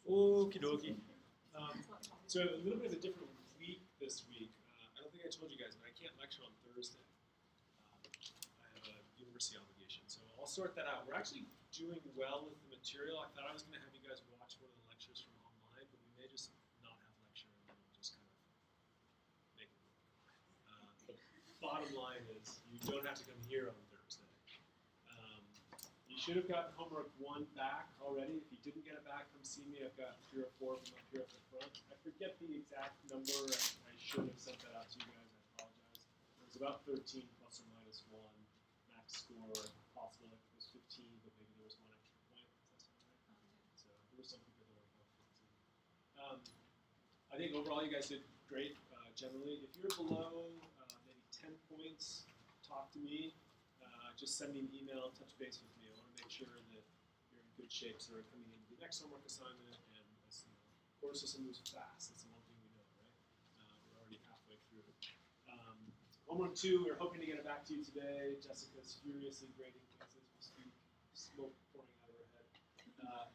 Okie dokie. So a little bit of a different week this week. I don't think I told you guys, but I can't lecture on Thursday. I have a university obligation, so I'll sort that out. We're actually doing well with the material. I thought I was going to have you guys watch one of the lectures from online, but we may just not have lecture and then we'll just kind of make it work. The bottom line is you don't have to come here on Thursday. You should have gotten homework 1 back already. If you didn't get it back, come see me. I've got 3 or 4 from up here at the front. I forget the exact number. I should have sent that out to you guys. I apologize. It was about 13 plus or minus 1. Max score possible if it was 15, but maybe there was 1 extra point. Does that sound right? So there were some people that were above 15. I think overall you guys did great generally. If you're below maybe 10 points, talk to me. Just send me an email, touch base with me. I want to make sure that you're in good shape so we're coming into the next homework assignment. And as, you know, the course system moves fast. That's the one thing we know, right? We're already halfway through. Homework 2, we're hoping to get it back to you today. Jessica's furiously grading things as we speak, smoke pouring out of her head.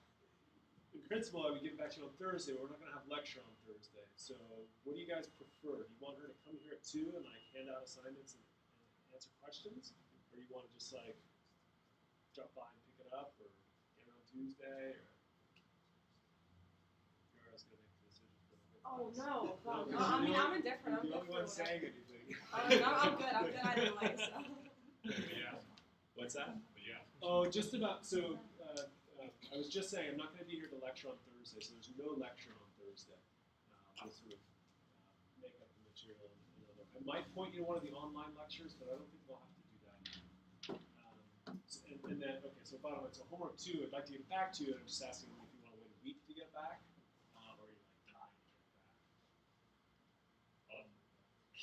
In principle, I would give it back to you on Thursday, but we're not going to have lecture on Thursday. So what do you guys prefer? Do you want her to come here at 2 and like hand out assignments and answer questions? Or you want to just like drop by and pick it up, or get it on Tuesday, or Yara's going to make the decision for the Oh no! No, No, I mean, I'm indifferent. I'm the good only one for saying whatever. anything. I'm good. I'm good either way. So. Yeah. What's that? Yeah. Oh, just about. So I was just saying I'm not going to be here to lecture on Thursday, so there's no lecture on Thursday. I'll sort of make up the material. I might point you to one of the online lectures, but I don't think we'll have to do that. And then, okay, so bottom line, so homework 2, I'd like to get it back to you, and I'm just asking if you want to wait a week to get it back, or you're like dying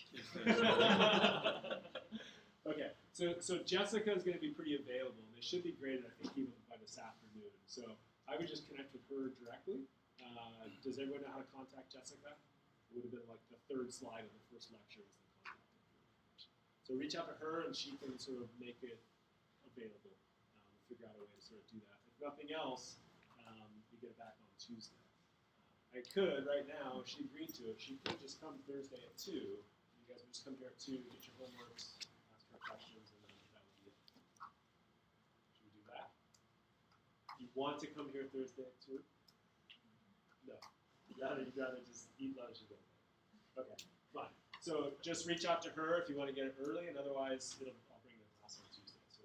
to get it back. Okay, so Jessica is going to be pretty available, and they should be graded, I think, even by this afternoon. So I would just connect with her directly. Does everyone know how to contact Jessica? It would have been like the 3rd slide of the first lecture was the contact information. So reach out to her, and she can sort of make it available. We'll figure out a way to sort of do that. If nothing else, we get it back on Tuesday. I could, right now, if she agreed to it, she could just come Thursday at 2. You guys would just come here at 2, get your homeworks, ask her questions, and then that would be it. Should we do that? You want to come here Thursday at 2? No. You'd rather just eat lunch and go there. Okay, fine. So just reach out to her if you want to get it early, and otherwise I'll bring the class on Tuesday. So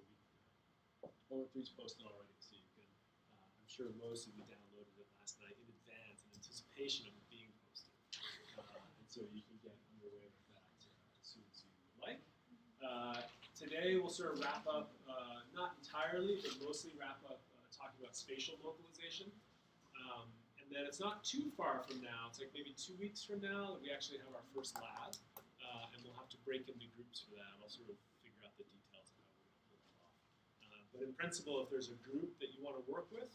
homework 3 is posted already, so you can. I'm sure most of you downloaded it last night in advance in anticipation of it being posted, and so you can get underway with that as soon as you like. Today we'll sort of wrap up, not entirely, but mostly wrap up talking about spatial localization. And then it's not too far from now, it's like maybe 2 weeks from now that we actually have our first lab, and we'll have to break into groups for that. I'll sort of figure out the details of how we're going to pull that off. But in principle, if there's a group that you want to work with,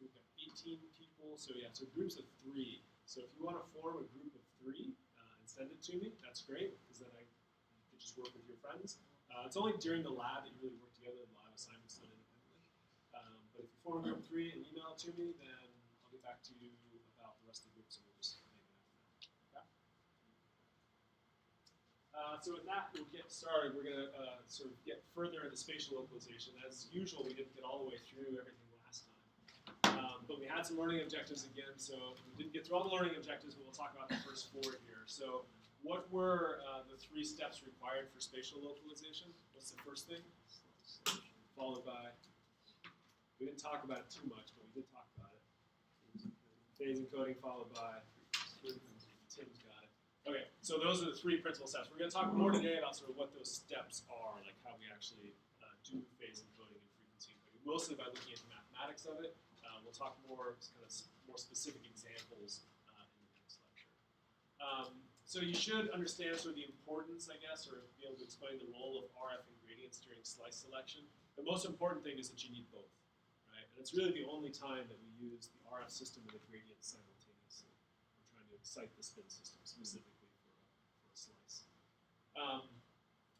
we've got 18 people, so yeah, so groups of 3. So if you want to form a group of 3 and send it to me, that's great, because then you can just work with your friends. It's only during the lab that you really work together, the lab assignments done independently. But if you form a group of 3 and email it to me, then I'll get back to you about the rest of the groups, and we'll just make it happen. Okay? So with that, we'll get started. We're going to sort of get further into spatial localization. As usual, we didn't get all the way through everything last time. But we had some learning objectives again, so we didn't get through all the learning objectives, but we'll talk about the first 4 here. So what were the 3 steps required for spatial localization? What's the first thing? Followed by... We didn't talk about it too much, but we did talk about it. Phase encoding followed by... Tim's got it. Okay, so those are the 3 principal steps. We're going to talk more today about sort of what those steps are, like how we actually do phase encoding and frequency encoding, mostly by looking at the mathematics of it. We'll talk more kind of more specific examples in the next lecture. So you should understand sort of the importance, I guess, or be able to explain the role of RF and gradients during slice selection. The most important thing is that you need both, right? And it's really the only time that we use the RF system and the gradient simultaneously. We're trying to excite the spin system specifically for a slice.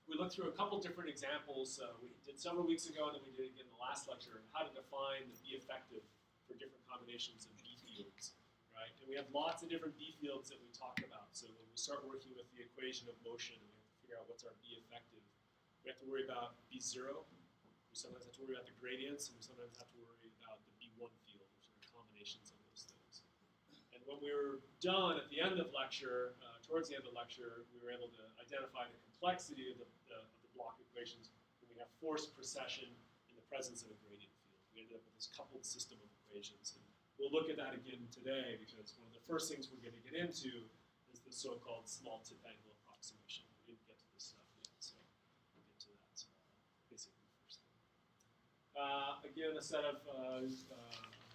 we looked through a couple different examples. We did several weeks ago, and then we did again in the last lecture, how to define the B effective for different combinations of B fields, right? And we have lots of different B fields that we talked about. So when we start working with the equation of motion, and we have to figure out what's our B effective, we have to worry about B0. We sometimes have to worry about the gradients, and we sometimes have to worry about the B1 field, which are combinations of those things. And when we were done at the end of lecture, towards the end of lecture, we were able to identify the complexity of the block equations when we have force precession in the presence of a gradient field. We ended up with this coupled system of equations. And we'll look at that again today, because one of the first things we're going to get into is the so-called small tip angle approximation. We didn't get to this stuff yet, so we'll get to that basically first thing. Again, a set of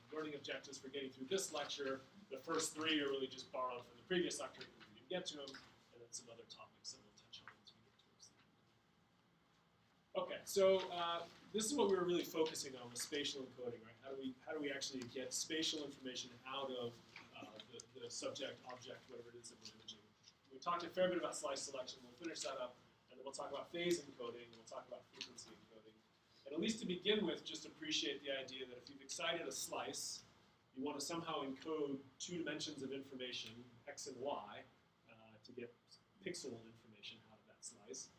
learning objectives for getting through this lecture. The first three are really just borrowed from the previous lecture because we didn't get to them, and then some other topics that we'll touch on as we get towards the end. Okay, so this is what we were really focusing on with spatial encoding, right? How do we actually get spatial information out of the subject, object, whatever it is that we're imaging? We talked a fair bit about slice selection. We'll finish that up, and then we'll talk about phase encoding, and we'll talk about frequency encoding. And at least to begin with, just appreciate the idea that if you've excited a slice, you want to somehow encode 2 dimensions of information, x and y, to get pixel information out of that slice.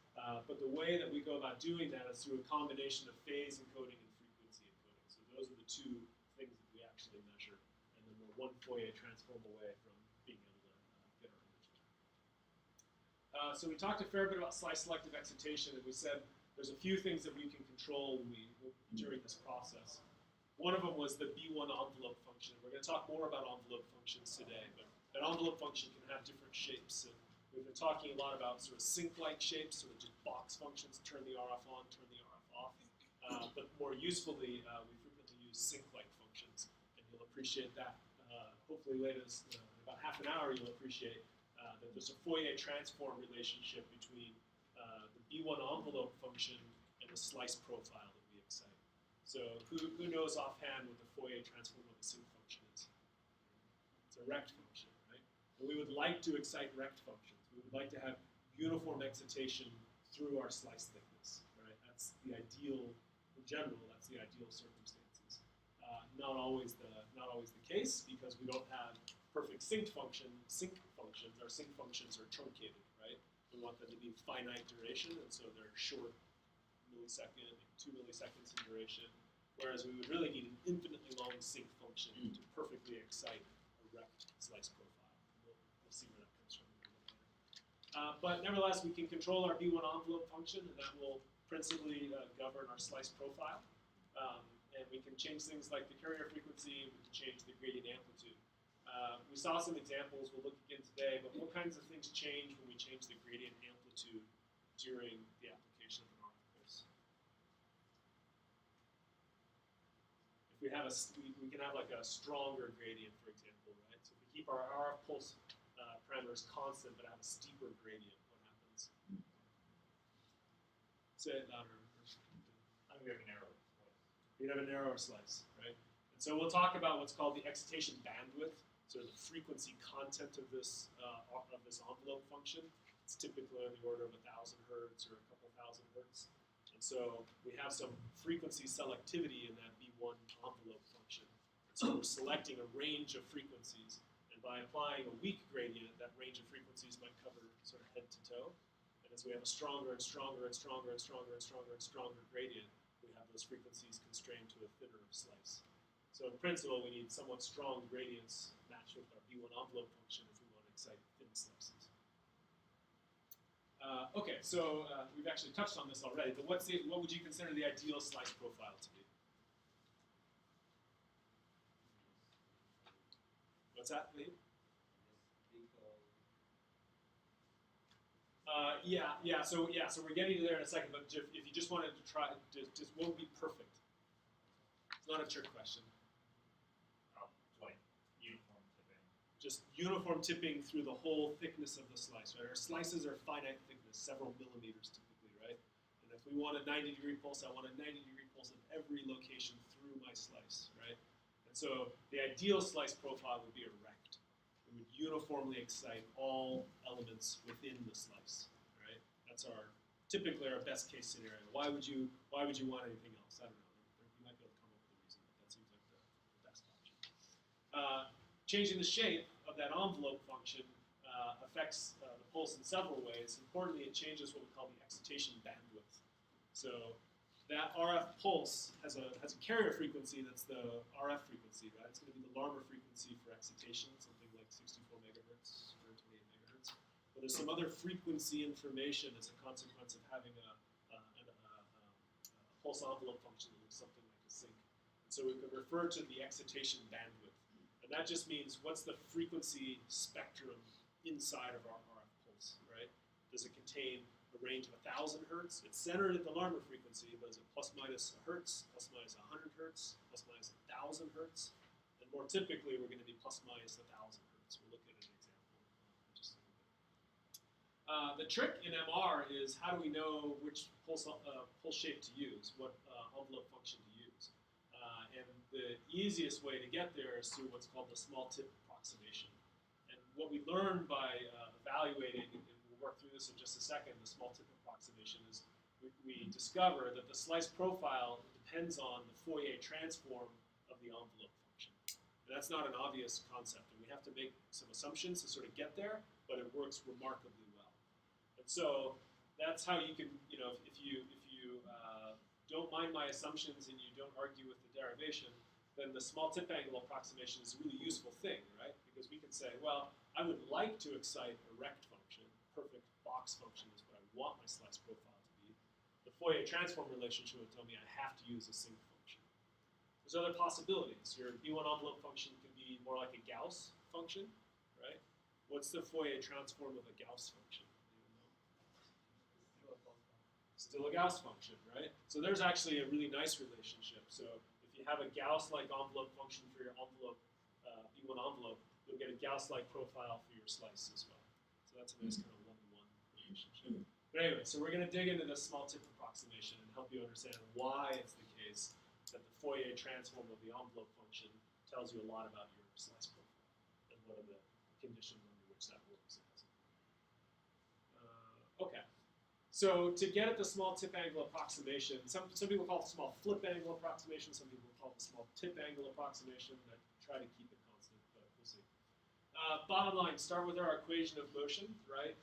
But the way that we go about doing that is through a combination of phase encoding and frequency encoding. So those are the 2 things that we actually measure, and then we're 1 Fourier transform away from being able to get our image back. So we talked a fair bit about slice selective excitation, and we said there's a few things that we can control during this process. One of them was the B1 envelope function. We're going to talk more about envelope functions today, but an envelope function can have different shapes. And we've been talking a lot about sort of sink-like shapes, sort of just box functions, turn the RF on, turn the RF off. But more usefully, we frequently use sink-like functions, and you'll appreciate that. Hopefully later, in about half an hour, you'll appreciate that there's a Fourier transform relationship between the B1 envelope function and the slice profile that we excite. So who knows offhand what the Fourier transform of a sink function is? It's a rect function, right? And we would like to excite rect functions. We would like to have uniform excitation through our slice thickness, right? That's the ideal, in general, that's the ideal circumstances. Not always the case, because we don't have perfect sync functions. Our sync functions are truncated, right? We want them to be finite duration, and so they're short millisecond, 2 milliseconds in duration, whereas we would really need an infinitely long sync function to perfectly excite a rect slice profile. We'll see where that comes from a little bit later. But nevertheless, we can control our B1 envelope function, and that will principally govern our slice profile. And we can change things like the carrier frequency, we can change the gradient amplitude. We saw some examples we'll look again today, but what kinds of things change when we change the gradient amplitude during the application of an RF pulse? If we have we can have like a stronger gradient, for example, right? So if we keep our RF pulse parameters constant but have a steeper gradient, what happens? Say it louder. I think we have a narrow slice. You'd have a narrower slice, right? And so we'll talk about what's called the excitation bandwidth, so the frequency content of this envelope function. It's typically on the order of 1,000 hertz or a couple thousand hertz. And so we have some frequency selectivity in that B1 envelope function. So we're selecting a range of frequencies, and by applying a weak gradient, that range of frequencies might cover sort of head to toe. And as we have a stronger and stronger and stronger and stronger and stronger and stronger gradient, we have those frequencies constrained to a thinner slice. So in principle, we need somewhat strong gradients matched with our B1 envelope function if we want to excite thin slices. Okay, so we've actually touched on this already, but what would you consider the ideal slice profile to be? What's that, Lee? So we're getting to there in a second, but if you just wanted to try, just what would be perfect? It's not a trick question. Like uniform tipping. Just uniform tipping through the whole thickness of the slice, right? Our slices are finite thickness, several millimeters typically, right? And if we want a 90-degree pulse, I want a 90-degree pulse at every location through my slice, right? And so the ideal slice profile would be a rect. We would uniformly excite all elements within the slice, right? That's our typically our best case scenario. Why would you want anything else? I don't know. You might be able to come up with a reason, but that seems like the best option. Changing the shape of that envelope function affects the pulse in several ways. Importantly, it changes what we call the excitation bandwidth. So that RF pulse has a carrier frequency that's the RF frequency, right? It's going to be the Larmor frequency for excitation, something like 64 megahertz, 128 megahertz. But there's some other frequency information as a consequence of having a pulse envelope function that looks something like a sync. And so we could refer to the excitation bandwidth. And that just means what's the frequency spectrum inside of our RF pulse, right? Does it contain a range of 1,000 hertz? It's centered at the Larmor frequency, but is it plus minus a hertz, plus minus 100 hertz, plus minus 1,000 hertz? And more typically, we're going to be plus minus 1,000 hertz. We'll look at an example in just a little bit. The trick in MR is how do we know which pulse shape to use, what envelope function to use? And the easiest way to get there is through what's called the small tip approximation. And what we learn by evaluating, and we'll work through this in just a second, the small tip approximation is we discover that the slice profile depends on the Fourier transform of the envelope function. And that's not an obvious concept, and we have to make some assumptions to sort of get there, but it works remarkably well. And so that's how you can, if you don't mind my assumptions and you don't argue with the derivation, then the small tip angle approximation is a really useful thing, right? Because we can say, well, I would like to excite a rect function, perfect box function is what I want my slice profile to be. The Fourier transform relationship would tell me I have to use a sync function. There's other possibilities. Your B1 envelope function could be more like a Gauss function, right? What's the Fourier transform of a Gauss function? Still a Gauss function, right? So there's actually a really nice relationship. So if you have a Gauss-like envelope function for your envelope, B1 envelope, you'll get a Gauss-like profile for your slice as well. So that's a nice kind of one-to-one relationship. But anyway, so we're going to dig into this small tip approximation and help you understand why it's the case that the Fourier transform of the envelope function tells you a lot about your slice profile and what are the conditions under which that works. Okay. So to get at the small tip angle approximation, some people call it small flip angle approximation, some people call it the small tip angle approximation. I try to keep it constant, but we'll see. Bottom line, start with our equation of motion, right,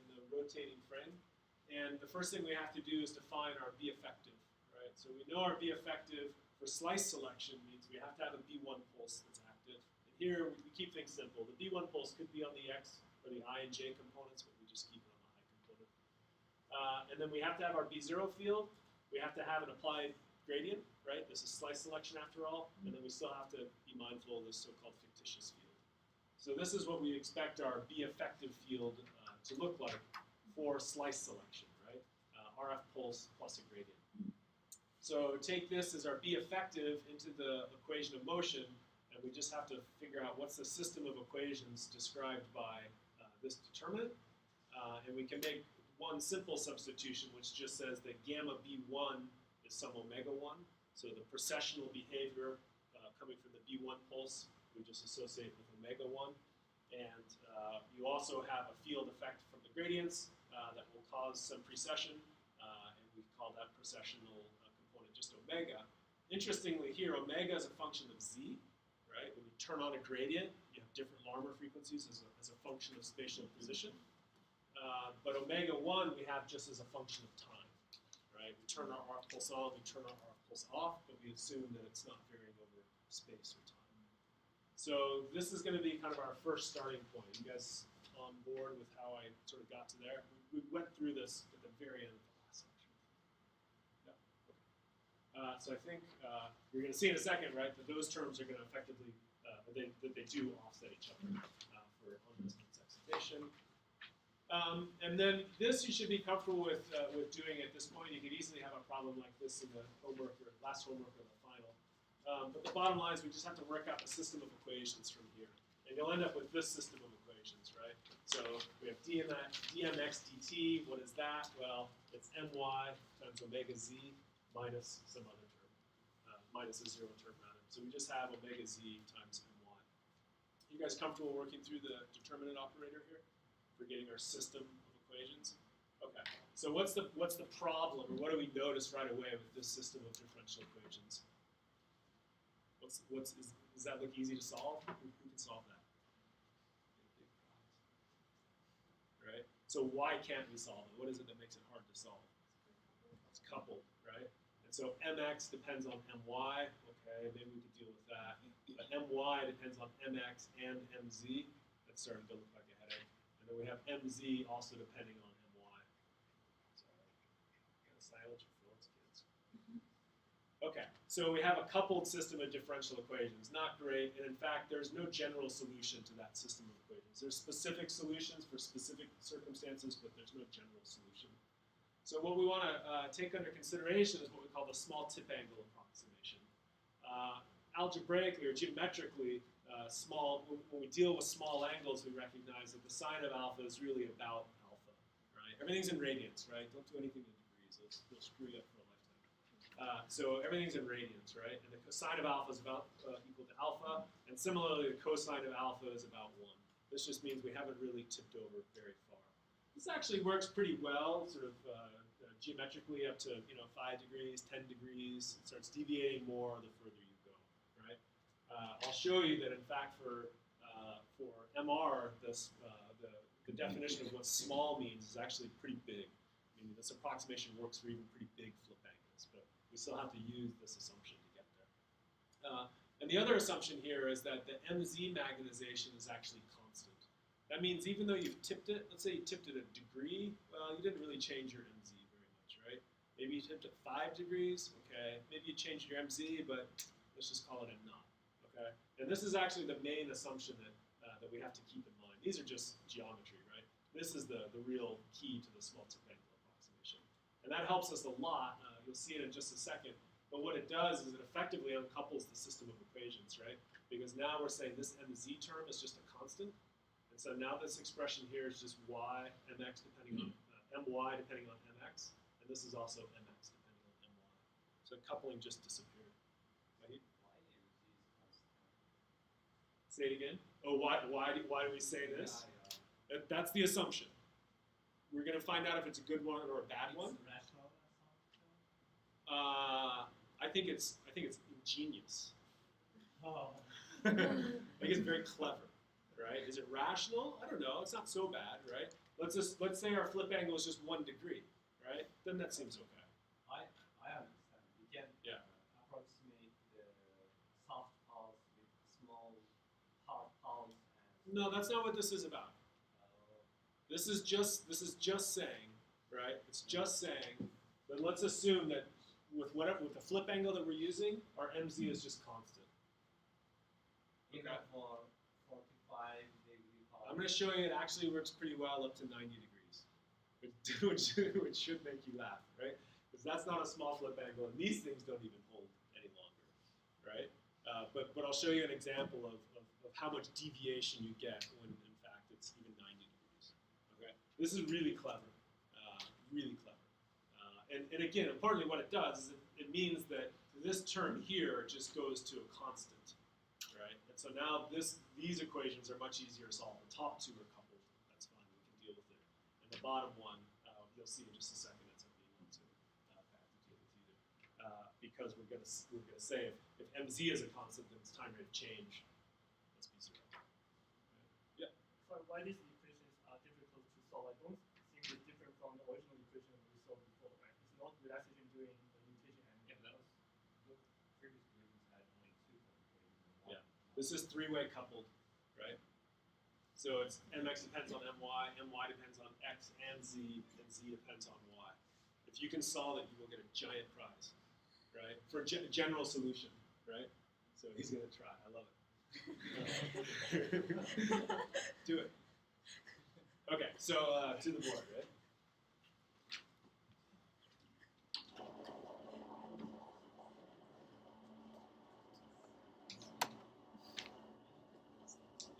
in the rotating frame. And the first thing we have to do is define our B effective, right? So we know our B effective for slice selection means we have to have a B1 pulse that's active. And here we keep things simple. The B1 pulse could be on the X or the I and J components, but we just keep it on the I component. And then we have to have our B0 field. We have to have an applied gradient, right? This is slice selection after all. And then we still have to be mindful of this so-called fictitious field. So this is what we expect our B effective field to look like for slice selection, right? RF pulse plus a gradient. So take this as our B effective into the equation of motion, and we just have to figure out what's the system of equations described by this determinant. And we can make one simple substitution, which just says that gamma B1 is some omega 1. So the precessional behavior coming from the B1 pulse, we just associate with omega 1. And you also have a field effect from the gradients that will cause some precession, and we call that precessional component just omega. Interestingly here, omega is a function of z, right? When you turn on a gradient, you have different Larmor frequencies as a function of spatial position. But omega 1 we have just as a function of time, right? We turn our RF pulse on, we turn our RF pulse off, but we assume that it's not varying over space or time. So this is going to be kind of our first starting point. You guys on board with how I sort of got to there? We went through this at the very end of the last section. Yeah. Okay. So I think you're going to see in a second, right, that those terms are going to effectively, they do offset each other for on-distance excitation. And then this you should be comfortable with doing at this point. You could easily have a problem like this in the homework or last homework or the final. But the bottom line is we just have to work out the system of equations from here. And you'll end up with this system of equations, right? So we have dmx dt. What is that? Well, it's my times omega z minus some other term, minus a zero term rather. So we just have omega z times my. You guys comfortable working through the determinant operator here for getting our system of equations? Okay. So what's the problem, or what do we notice right away with this system of differential equations? Does that look easy to solve? Who can solve that? Right? So why can't we solve it? What is it that makes it hard to solve? It's coupled, right? And so mx depends on my. Okay, maybe we could deal with that. But my depends on mx and mz. That's starting to look like a headache. And then we have mz also depending on my. Sorry, kind of silent your phones, kids. Okay, so we have a coupled system of differential equations. Not great, and in fact, there's no general solution to that system of equations. There's specific solutions for specific circumstances, but there's no general solution. So what we want to take under consideration is what we call the small tip angle approximation. Algebraically or geometrically, when we deal with small angles, we recognize that the sine of alpha is really about alpha, right? Everything's in radians, right? Don't do anything in degrees. They'll screw you up for a lifetime. So everything's in radians, right? And the cosine of alpha is about equal to alpha, and similarly, the cosine of alpha is about 1. This just means we haven't really tipped over very far. This actually works pretty well, sort of geometrically up to 5 degrees, 10 degrees. It starts deviating more the further you go, right? I'll show you that in fact for MR, the definition of what small means is actually pretty big. I mean, this approximation works for even pretty big flip angles, but we still have to use this assumption to get there. And the other assumption here is that the MZ magnetization is actually constant. That means even though you've tipped it, let's say you tipped it a degree, well, you didn't really change your MZ very much, right? Maybe you tipped it 5 degrees, okay? Maybe you changed your MZ, but let's just call it a knot, okay? And this is actually the main assumption that we have to keep in mind. These are just geometry, right? This is the real key to the small tip angle approximation. And that helps us a lot. You'll see it in just a second. But what it does is it effectively uncouples the system of equations, right? Because now we're saying this MZ term is just a constant. And so now this expression here is just y, mx depending on, my depending on mx. And this is also mx depending on my. So coupling just disappeared. Right? Say it again. Oh, why do we say this? That's the assumption. We're going to find out if it's a good one or a bad one. I think it's ingenious. Oh. I think it's very clever, right? Is it rational? I don't know. It's not so bad, right? Let's say our flip angle is just 1 degree, right? Then that seems okay. I understand. You can approximate the soft pulse with small hard pulse. No, that's not what this is about. This is just saying, right? It's just saying that let's assume that with the flip angle that we're using, our MZ is just constant. Even for 45 degree pulse. I'm going to show you it actually works pretty well up to 90 degrees, which should make you laugh, right? Because that's not a small flip angle, and these things don't even hold any longer, right? But I'll show you an example of how much deviation you get when, in fact, it's even 90 degrees. Okay, this is really clever, really clever. And again, importantly, what it does is it means that this term here just goes to a constant, right? And so now these equations are much easier to solve. The top two are coupled. That's fine. We can deal with it. And the bottom one, you'll see in just a second, ends up being able to have to deal with either. Because we're gonna say if MZ is a constant, then its time rate of change must be 0. Right? Yeah. So why these equations are difficult to solve? I don't think it's different from the original equation we solved before, right? It's not relaxation doing the mutation and Previous equations had only 2 equations. Yeah. This is 3-way coupled, right? So it's mx depends on my depends on x and z depends on y. If you can solve it, you will get a giant prize, right? For a general solution, right? So he's going to try. I love it. Do it. Okay, so to the board, right?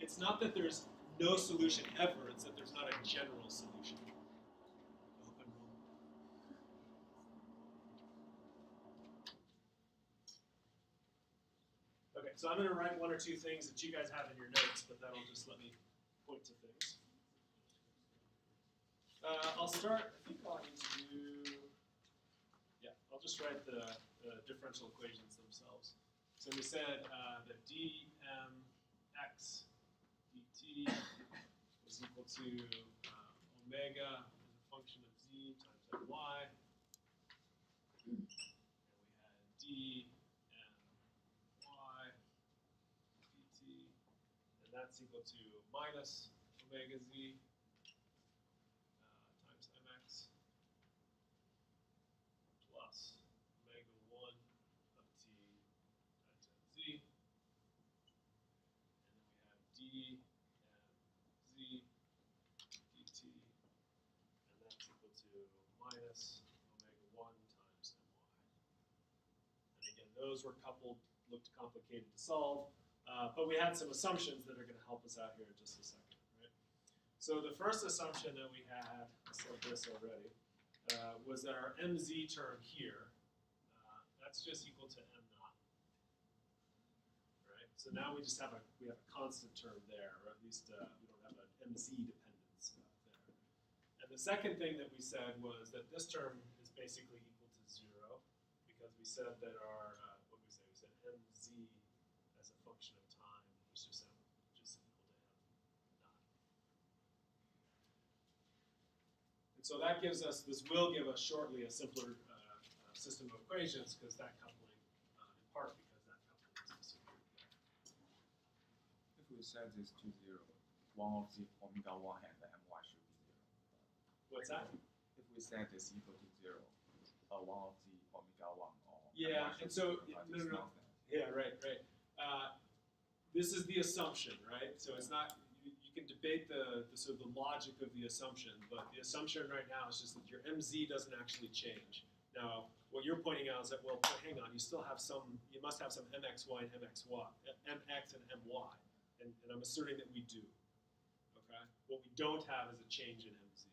It's not that there's no solution ever, it's that there's not a general solution. I hope I'm wrong. Okay, so I'm going to write 1 or 2 things that you guys have in your notes, but that'll just let me point to things. I'll start, I think I'll need to do, yeah, I'll just write the differential equations themselves. So we said that dmx dt is equal to omega as a function of z times my. And we had d my dt, and that's equal to minus omega z times mx plus omega 1 of t times mz. And then we have d z dt, and that's equal to minus omega 1 times my. And again, those were coupled, looked complicated to solve, but we had some assumptions that are going to help us out here in just a second, right? So the first assumption that we had, I said this already, was that our mz term here, that's just equal to m naught, right? So now we just have a constant term there, or at least we don't have an mz dependence there. And the second thing that we said was that this term is basically equal to 0, because we said that our what did we say? We said mz as a function of time was just equal to m naught. And so that gives us, this will give us shortly a simpler system of equations, because that coupling, in part because that coupling is disappeared there. If we set this to 0, one of the omega 1 and the my should be 0. What's that? If we set this equal to 0, one of the omega 1 or Yeah, my and so, should be 0, but no, it's no, not that. Yeah, right. This is the assumption, right? So it's not, you can debate the sort of the logic of the assumption, but the assumption right now is just that your mz doesn't actually change. Now, what you're pointing out is that, well, but hang on, you still have some, you must have some mxy and mx and my, and I'm asserting that we do, okay? What we don't have is a change in mz,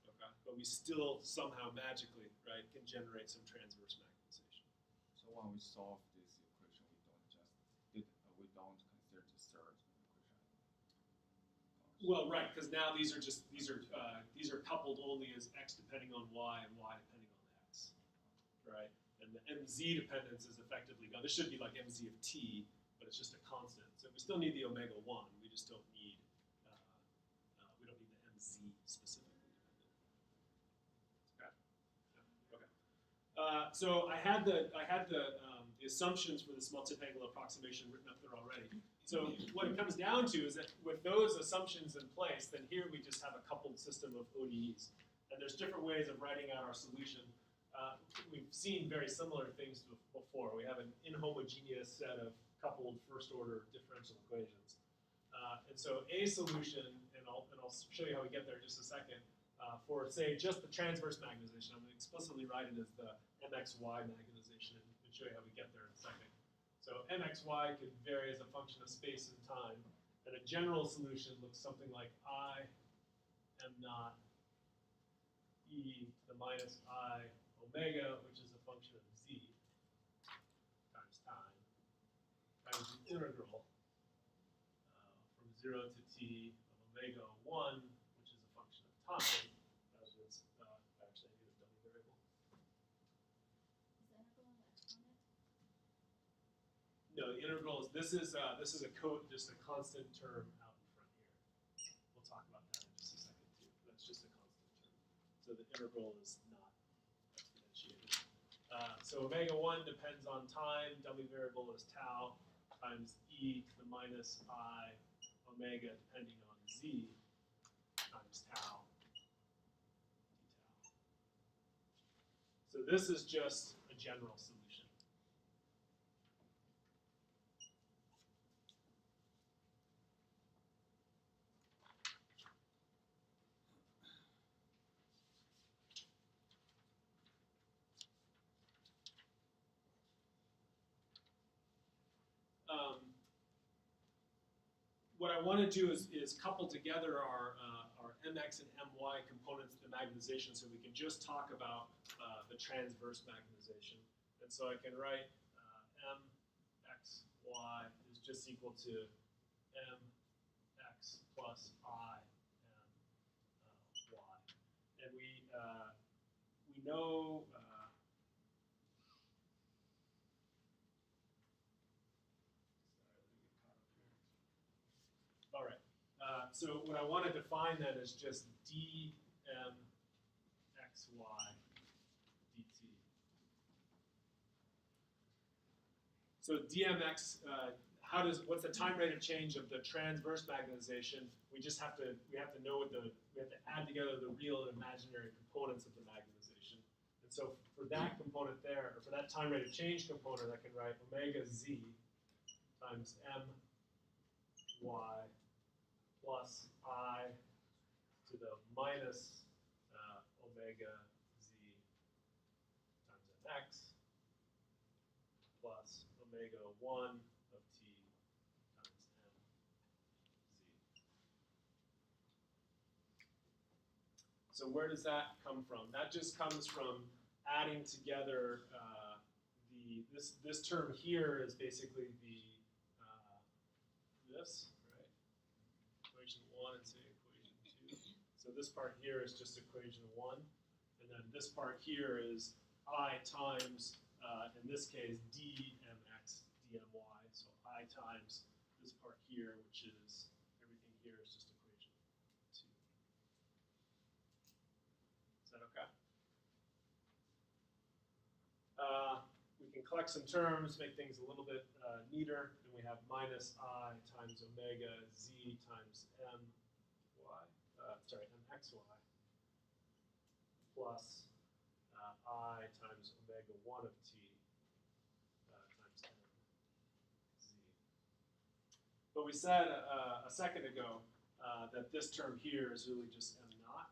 okay? But we still somehow magically, right, can generate some transverse magnetization. So when we solve this equation, we don't consider the third equation. Well, right, because now these are coupled only as x depending on y and y depending on x, right? And the mz dependence is effectively gone. This should be like mz of t, but it's just a constant. So we still need the omega 1. We just don't need the mz specifically dependent. Okay. Okay. So I had the assumptions for this multi-angle approximation written up there already. So what it comes down to is that with those assumptions in place, then here we just have a coupled system of ODEs. And there's different ways of writing out our solution. We've seen very similar things before. We have an inhomogeneous set of coupled first-order differential equations. And so a solution, and I'll show you how we get there in just a second, for, say, just the transverse magnetization, I'm going to explicitly write it as the mxy magnetization and show you how we get there in a second. So mxy could vary as a function of space and time, and a general solution looks something like I m naught e to the minus I omega, which is a function of z times time, times the integral from 0 to t of omega 1, which is a function of time. That was actually I need a dummy variable. Is the integral an exponent? No, the integral is just a constant term out in front here. We'll talk about that in just a second too. That's just a constant term. So the integral is not exponentiated. So omega 1 depends on time. Dummy variable is tau times e to the minus I omega depending on z times tau d tau. So this is just a general solution. What I want to do is couple together our mx and my components of the magnetization so we can just talk about the transverse magnetization. And so I can write mxy is just equal to mx plus I my. we know. All right. So what I want to define then is just dmxy dt. So dmx, what's the time rate of change of the transverse magnetization? We have to know we have to add together the real and imaginary components of the magnetization. And so for that component there, or for that time rate of change component, I can write omega z times my plus I to the minus omega z times mx plus omega 1 of t times mz. So where does that come from? That just comes from adding together this term here is basically this, right? Equation 1 and say equation 2. So this part here is just equation 1. And then this part here is I times, in this case, dmx dmy. So I times this part here, which is, everything here is just equation 2. Is that okay? We can collect some terms, make things a little bit neater. And we have minus I times omega z times mxy plus I times omega 1 of t times mz. But we said a second ago that this term here is really just m naught,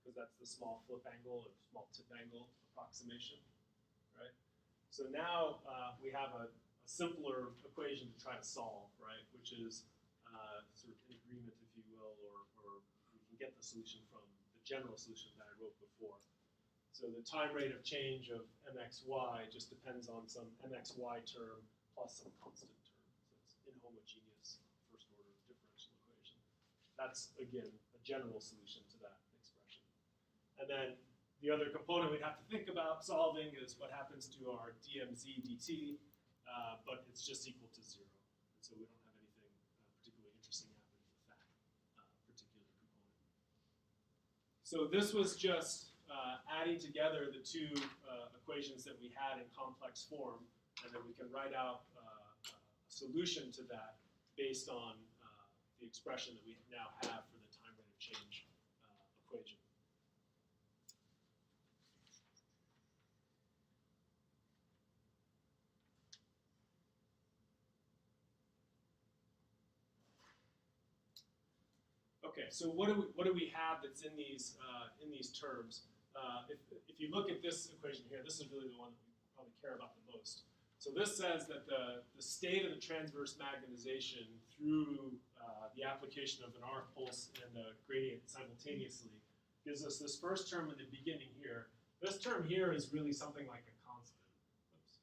because that's the small flip angle or small tip angle approximation, right? So now we have a simpler equation to try to solve, right? Which is sort of in agreement, if you will, or we can get the solution from the general solution that I wrote before. So the time rate of change of mxy just depends on some mxy term plus some constant term. So it's inhomogeneous first order differential equation. That's, again, a general solution to that expression. And then the other component we'd have to think about solving is what happens to our dmz dt, but it's just equal to 0. And so we don't have anything particularly interesting happening with that particular component. So this was just adding together the two equations that we had in complex form, and then we can write out a solution to that based on the expression that we now have for the time rate of change equation. Okay, so what do we have that's in these terms? If you look at this equation here, this is really the one that we probably care about the most. So this says that the state of the transverse magnetization through the application of an RF pulse and a gradient simultaneously gives us this first term in the beginning here. This term here is really something like a constant. Oops.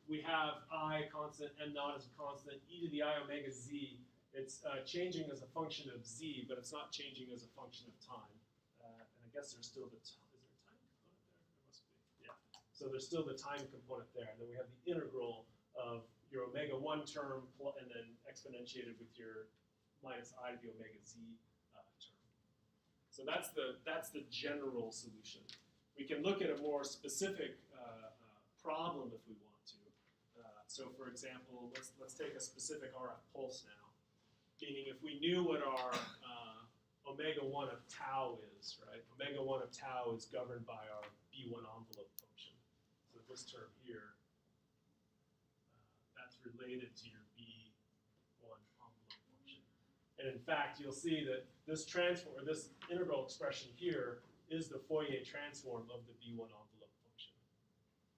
We have I constant, m naught is a constant, e to the I omega z. It's changing as a function of z, but it's not changing as a function of time. And I guess there's still the time. Is there a time component there? There must be. Yeah. So there's still the time component there. And then we have the integral of your omega 1 term and then exponentiated with your minus I to the omega z term. So that's the general solution. We can look at a more specific problem if we want to. So for example, let's take a specific RF pulse now. Meaning if we knew what our omega 1 of tau is, right? Omega 1 of tau is governed by our B1 envelope function. So this term here, that's related to your B1 envelope function. And in fact, you'll see that this transform, or this integral expression here is the Fourier transform of the B1 envelope function,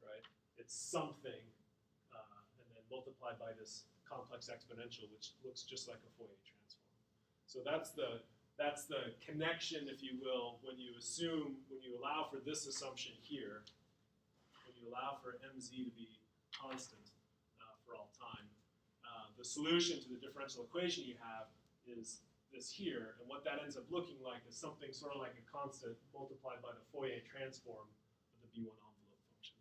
right? It's something, and then multiplied by this complex exponential, which looks just like a Fourier transform. So that's the connection, if you will, when you allow for this assumption here, when you allow for mz to be constant for all time, the solution to the differential equation you have is this here, and what that ends up looking like is something sort of like a constant multiplied by the Fourier transform of the B1 envelope function.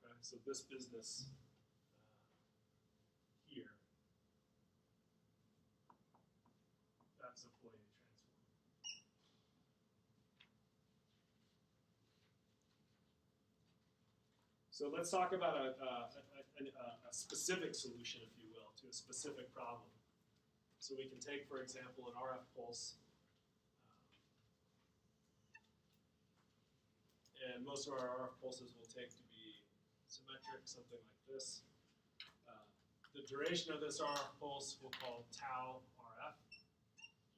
Okay, so this business here, that's a Fourier transform. So let's talk about a specific solution, if you will, to a specific problem. So we can take, for example, an RF pulse, and most of our RF pulses will take to be symmetric, something like this. The duration of this RF pulse we'll call tau RF,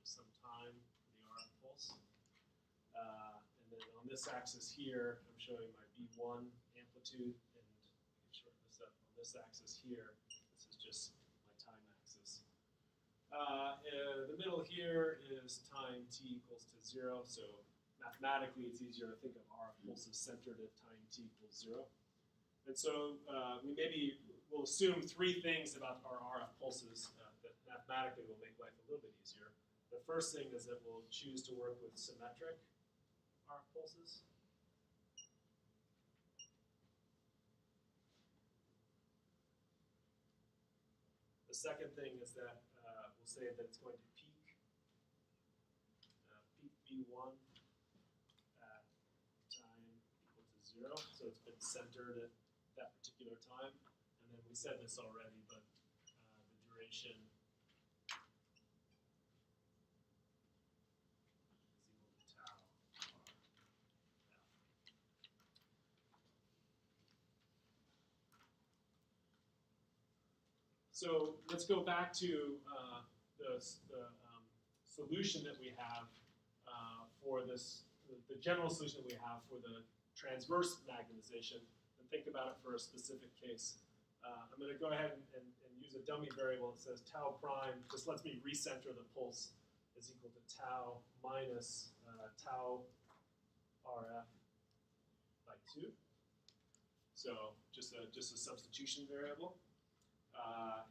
just some time for the RF pulse. And then on this axis here, I'm showing my B1 amplitude, and I can shorten this up on this axis here. This is just my time axis. The middle here is time t equals to 0, so mathematically it's easier to think of RF pulses centered at time t equals 0. And so we'll assume three things about our RF pulses that mathematically will make life a little bit easier. The first thing is that we'll choose to work with symmetric RF pulses. The second thing is that we'll say that it's going to peak B1 at time equal to 0. So it's been centered at that particular time. And then we said this already, but the duration is equal to tau R F. So let's go back to the solution that we have for this, the general solution that we have for the transverse magnetization, and think about it for a specific case. I'm going to go ahead and use a dummy variable that says tau prime. Just lets me recenter the pulse is equal to tau minus tau RF by 2. So just a substitution variable.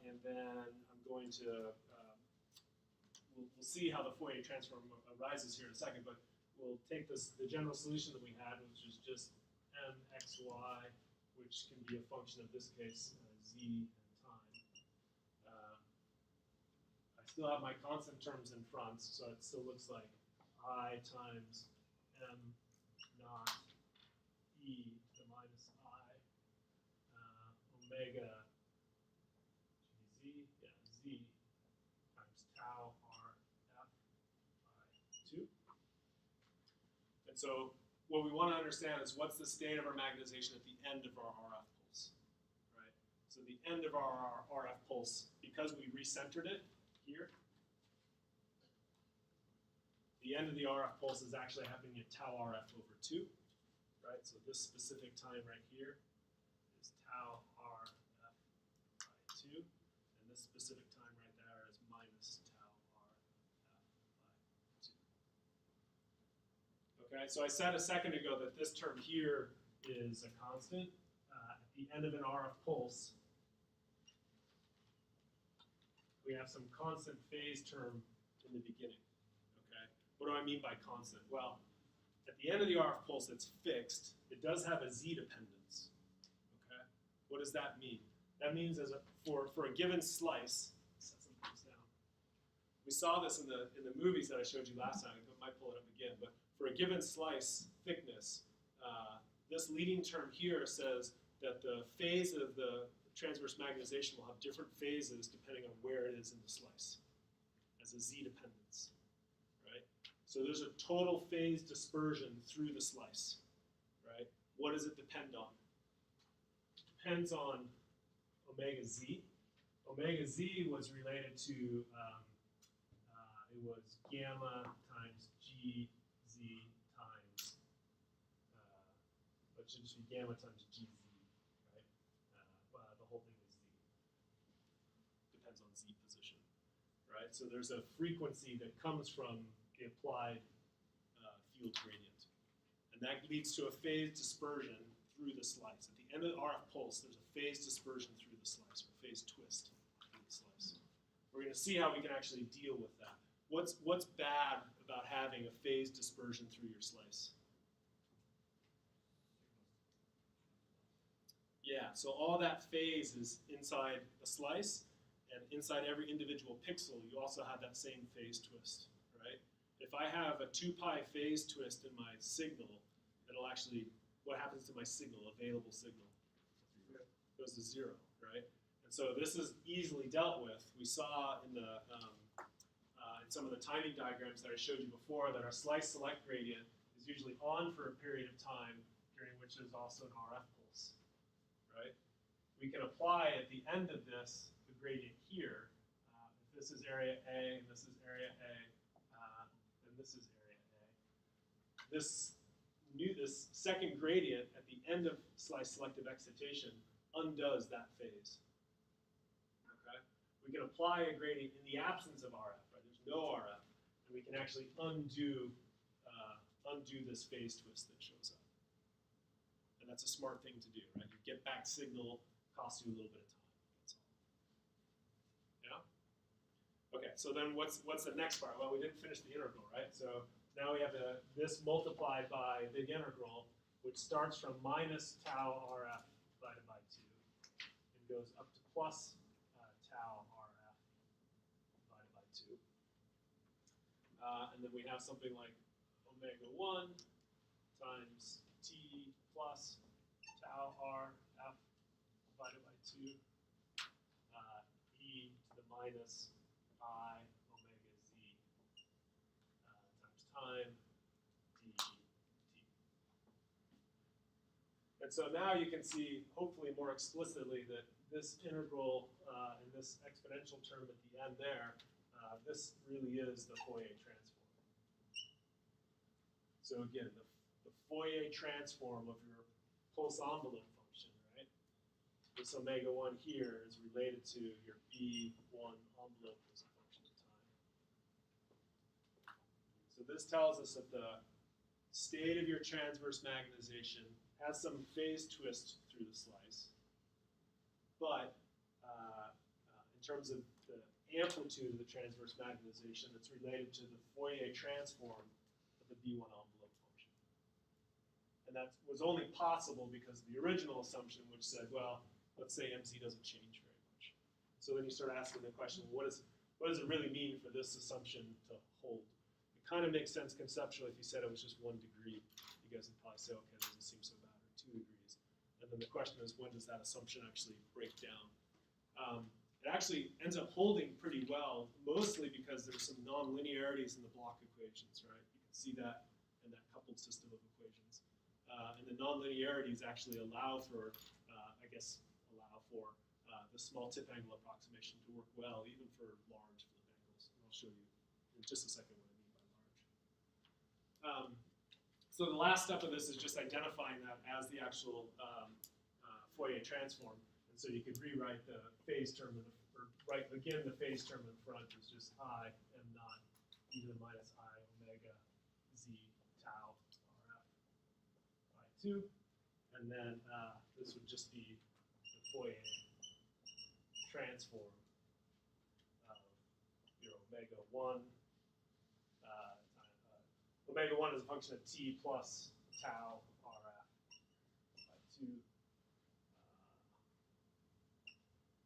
And then I'm going to, we'll see how the Fourier transform arises here in a second, but we'll take the general solution that we had, which is just mxy, which can be a function of this case, z and time. I still have my constant terms in front, so it still looks like I times m naught e to the minus I omega z times tau RF by 2. And so what we want to understand is what's the state of our magnetization at the end of our RF pulse, right? So the end of our RF pulse, because we recentered it here, the end of the RF pulse is actually happening at tau RF over 2, right? So this specific time right here is tau RF by 2. This specific time right there is minus tau RF by 2. Okay, so I said a second ago that this term here is a constant. At the end of an RF pulse, we have some constant phase term in the beginning. Okay, what do I mean by constant? Well, at the end of the RF pulse, it's fixed. It does have a z dependence. Okay, what does that mean? That means for a given slice, set some things down. We saw this in the movies that I showed you last time. I might pull it up again, but for a given slice thickness, this leading term here says that the phase of the transverse magnetization will have different phases depending on where it is in the slice, as a z dependence, right? So there's a total phase dispersion through the slice, right? What does it depend on? It depends on omega z. Omega z was related to, it was gamma times gz times, it should just be gamma times gz, right? The whole thing is z. Depends on z position, right? So there's a frequency that comes from the applied field gradient. And that leads to a phase dispersion through the slice. At the end of the RF pulse, there's a phase dispersion through the slice, or phase twist through the slice. We're going to see how we can actually deal with that. What's bad about having a phase dispersion through your slice? Yeah, so all that phase is inside the slice, and inside every individual pixel, you also have that same phase twist, right? If I have a 2 pi phase twist in my signal, it'll actually, what happens to my signal, available signal? It goes to 0, right? And so this is easily dealt with. We saw in the in some of the timing diagrams that I showed you before that our slice select gradient is usually on for a period of time during which there's also an RF pulse, right? We can apply at the end of this the gradient here. If this is area A and this is area A, then this is area A. This second gradient at the end of slice selective excitation undoes that phase. Okay? We can apply a gradient in the absence of RF, right? There's no RF, and we can actually undo this phase twist that shows up. And that's a smart thing to do, right? You get back signal, costs you a little bit of time. That's all. Yeah? Okay, so then what's the next part? Well, we didn't finish the integral, right? So now we have this multiplied by big integral, which starts from minus tau RF divided by 2 and goes up to plus tau RF divided by 2. And then we have something like omega 1 times t plus tau RF divided by 2 e to the minus I omega z times time dt. And so now you can see, hopefully more explicitly, that this integral and this exponential term at the end there, this really is the Fourier transform. So again, the Fourier transform of your pulse envelope function, right? This omega 1 here is related to your B1 envelope as a function of time. So this tells us that the state of your transverse magnetization has some phase twist through the slice, but in terms of the amplitude of the transverse magnetization, it's related to the Fourier transform of the B1 envelope function. And that was only possible because of the original assumption, which said, well, let's say MZ doesn't change very much. So then you start asking the question, well, what does it really mean for this assumption to hold? It kind of makes sense conceptually if you said it was just 1 degree. You guys would probably say, okay, that doesn't seem so bad, or 2 degrees. And then the question is, when does that assumption actually break down? It actually ends up holding pretty well, mostly because there's some nonlinearities in the block equations, right? You can see that in that coupled system of equations. And the nonlinearities actually allow for, the small tip angle approximation to work well, even for large flip angles. And I'll show you in just a second what I mean by large. So the last step of this is just identifying that as the actual Fourier transform. And so you could rewrite the phase term, or write again the phase term in front is just I m naught e to the minus I omega z tau RF by 2. And then this would just be the Fourier transform of your omega 1. Omega 1 is a function of t plus tau RF by 2.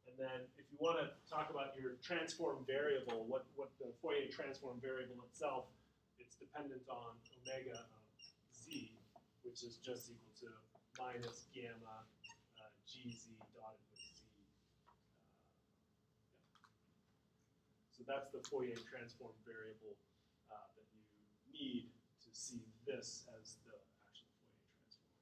And then if you want to talk about your transform variable, what the Fourier transform variable itself, it's dependent on omega of z, which is just equal to minus gamma gz dotted with z. So that's the Fourier transform variable that you need to see this as the actual Fourier transform.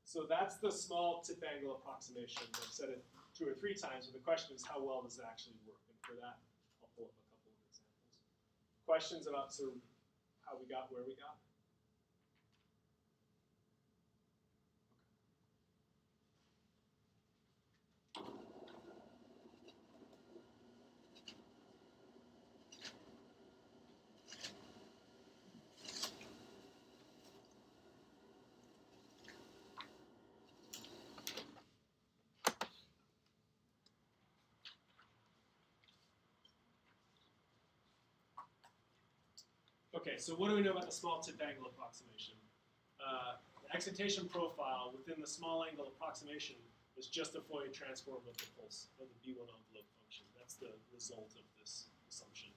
So that's the small tip angle approximation. I've said it 2 or 3 times, but the question is how well does it actually work? And for that, I'll pull up a couple of examples. Questions about sort of how we got where we got? Okay, so what do we know about the small tip angle approximation? The excitation profile within the small angle approximation is just a Fourier transform of the pulse, of the B1 envelope function. That's the result of this assumption.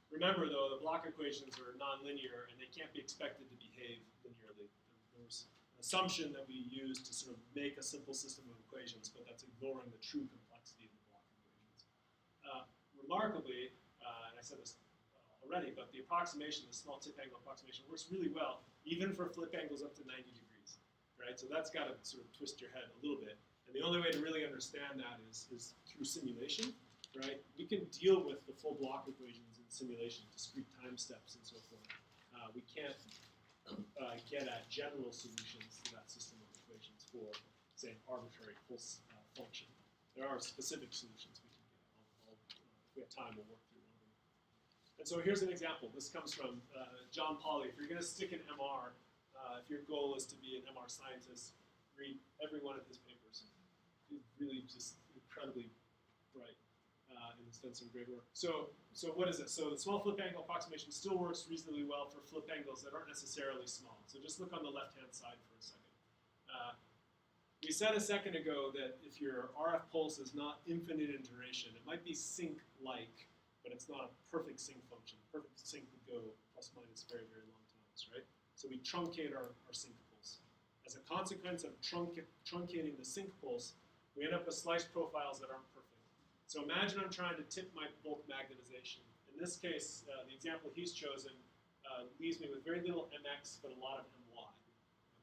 Remember, though, the block equations are nonlinear, and they can't be expected to behave linearly. There's an assumption that we use to sort of make a simple system of equations, but that's ignoring the true complexity of the block equations. Remarkably, and I said this already, but the approximation, the small tip angle approximation, works really well, even for flip angles up to 90 degrees, right? So that's got to sort of twist your head a little bit. And the only way to really understand that is through simulation, right? We can deal with the full block equations in simulation, discrete time steps and so forth. We can't get at general solutions to that system of equations for, say, an arbitrary pulse function. There are specific solutions we can get. If we have time, we'll work through one of them. And so here's an example. This comes from John Pauly. If you're going to stick in MR, if your goal is to be an MR scientist, read every one of his papers. He's really just incredibly bright and has done some great work. So what is it? So the small flip angle approximation still works reasonably well for flip angles that aren't necessarily small. So just look on the left-hand side for a second. We said a second ago that if your RF pulse is not infinite in duration, it might be sync-like, but it's not a perfect sync function. Perfect sync would go plus minus very, very long times, right? So we truncate our sync pulse. As a consequence of truncating the sync pulse, we end up with slice profiles that aren't perfect. So imagine I'm trying to tip my bulk magnetization. In this case, the example he's chosen leaves me with very little mx, but a lot of my.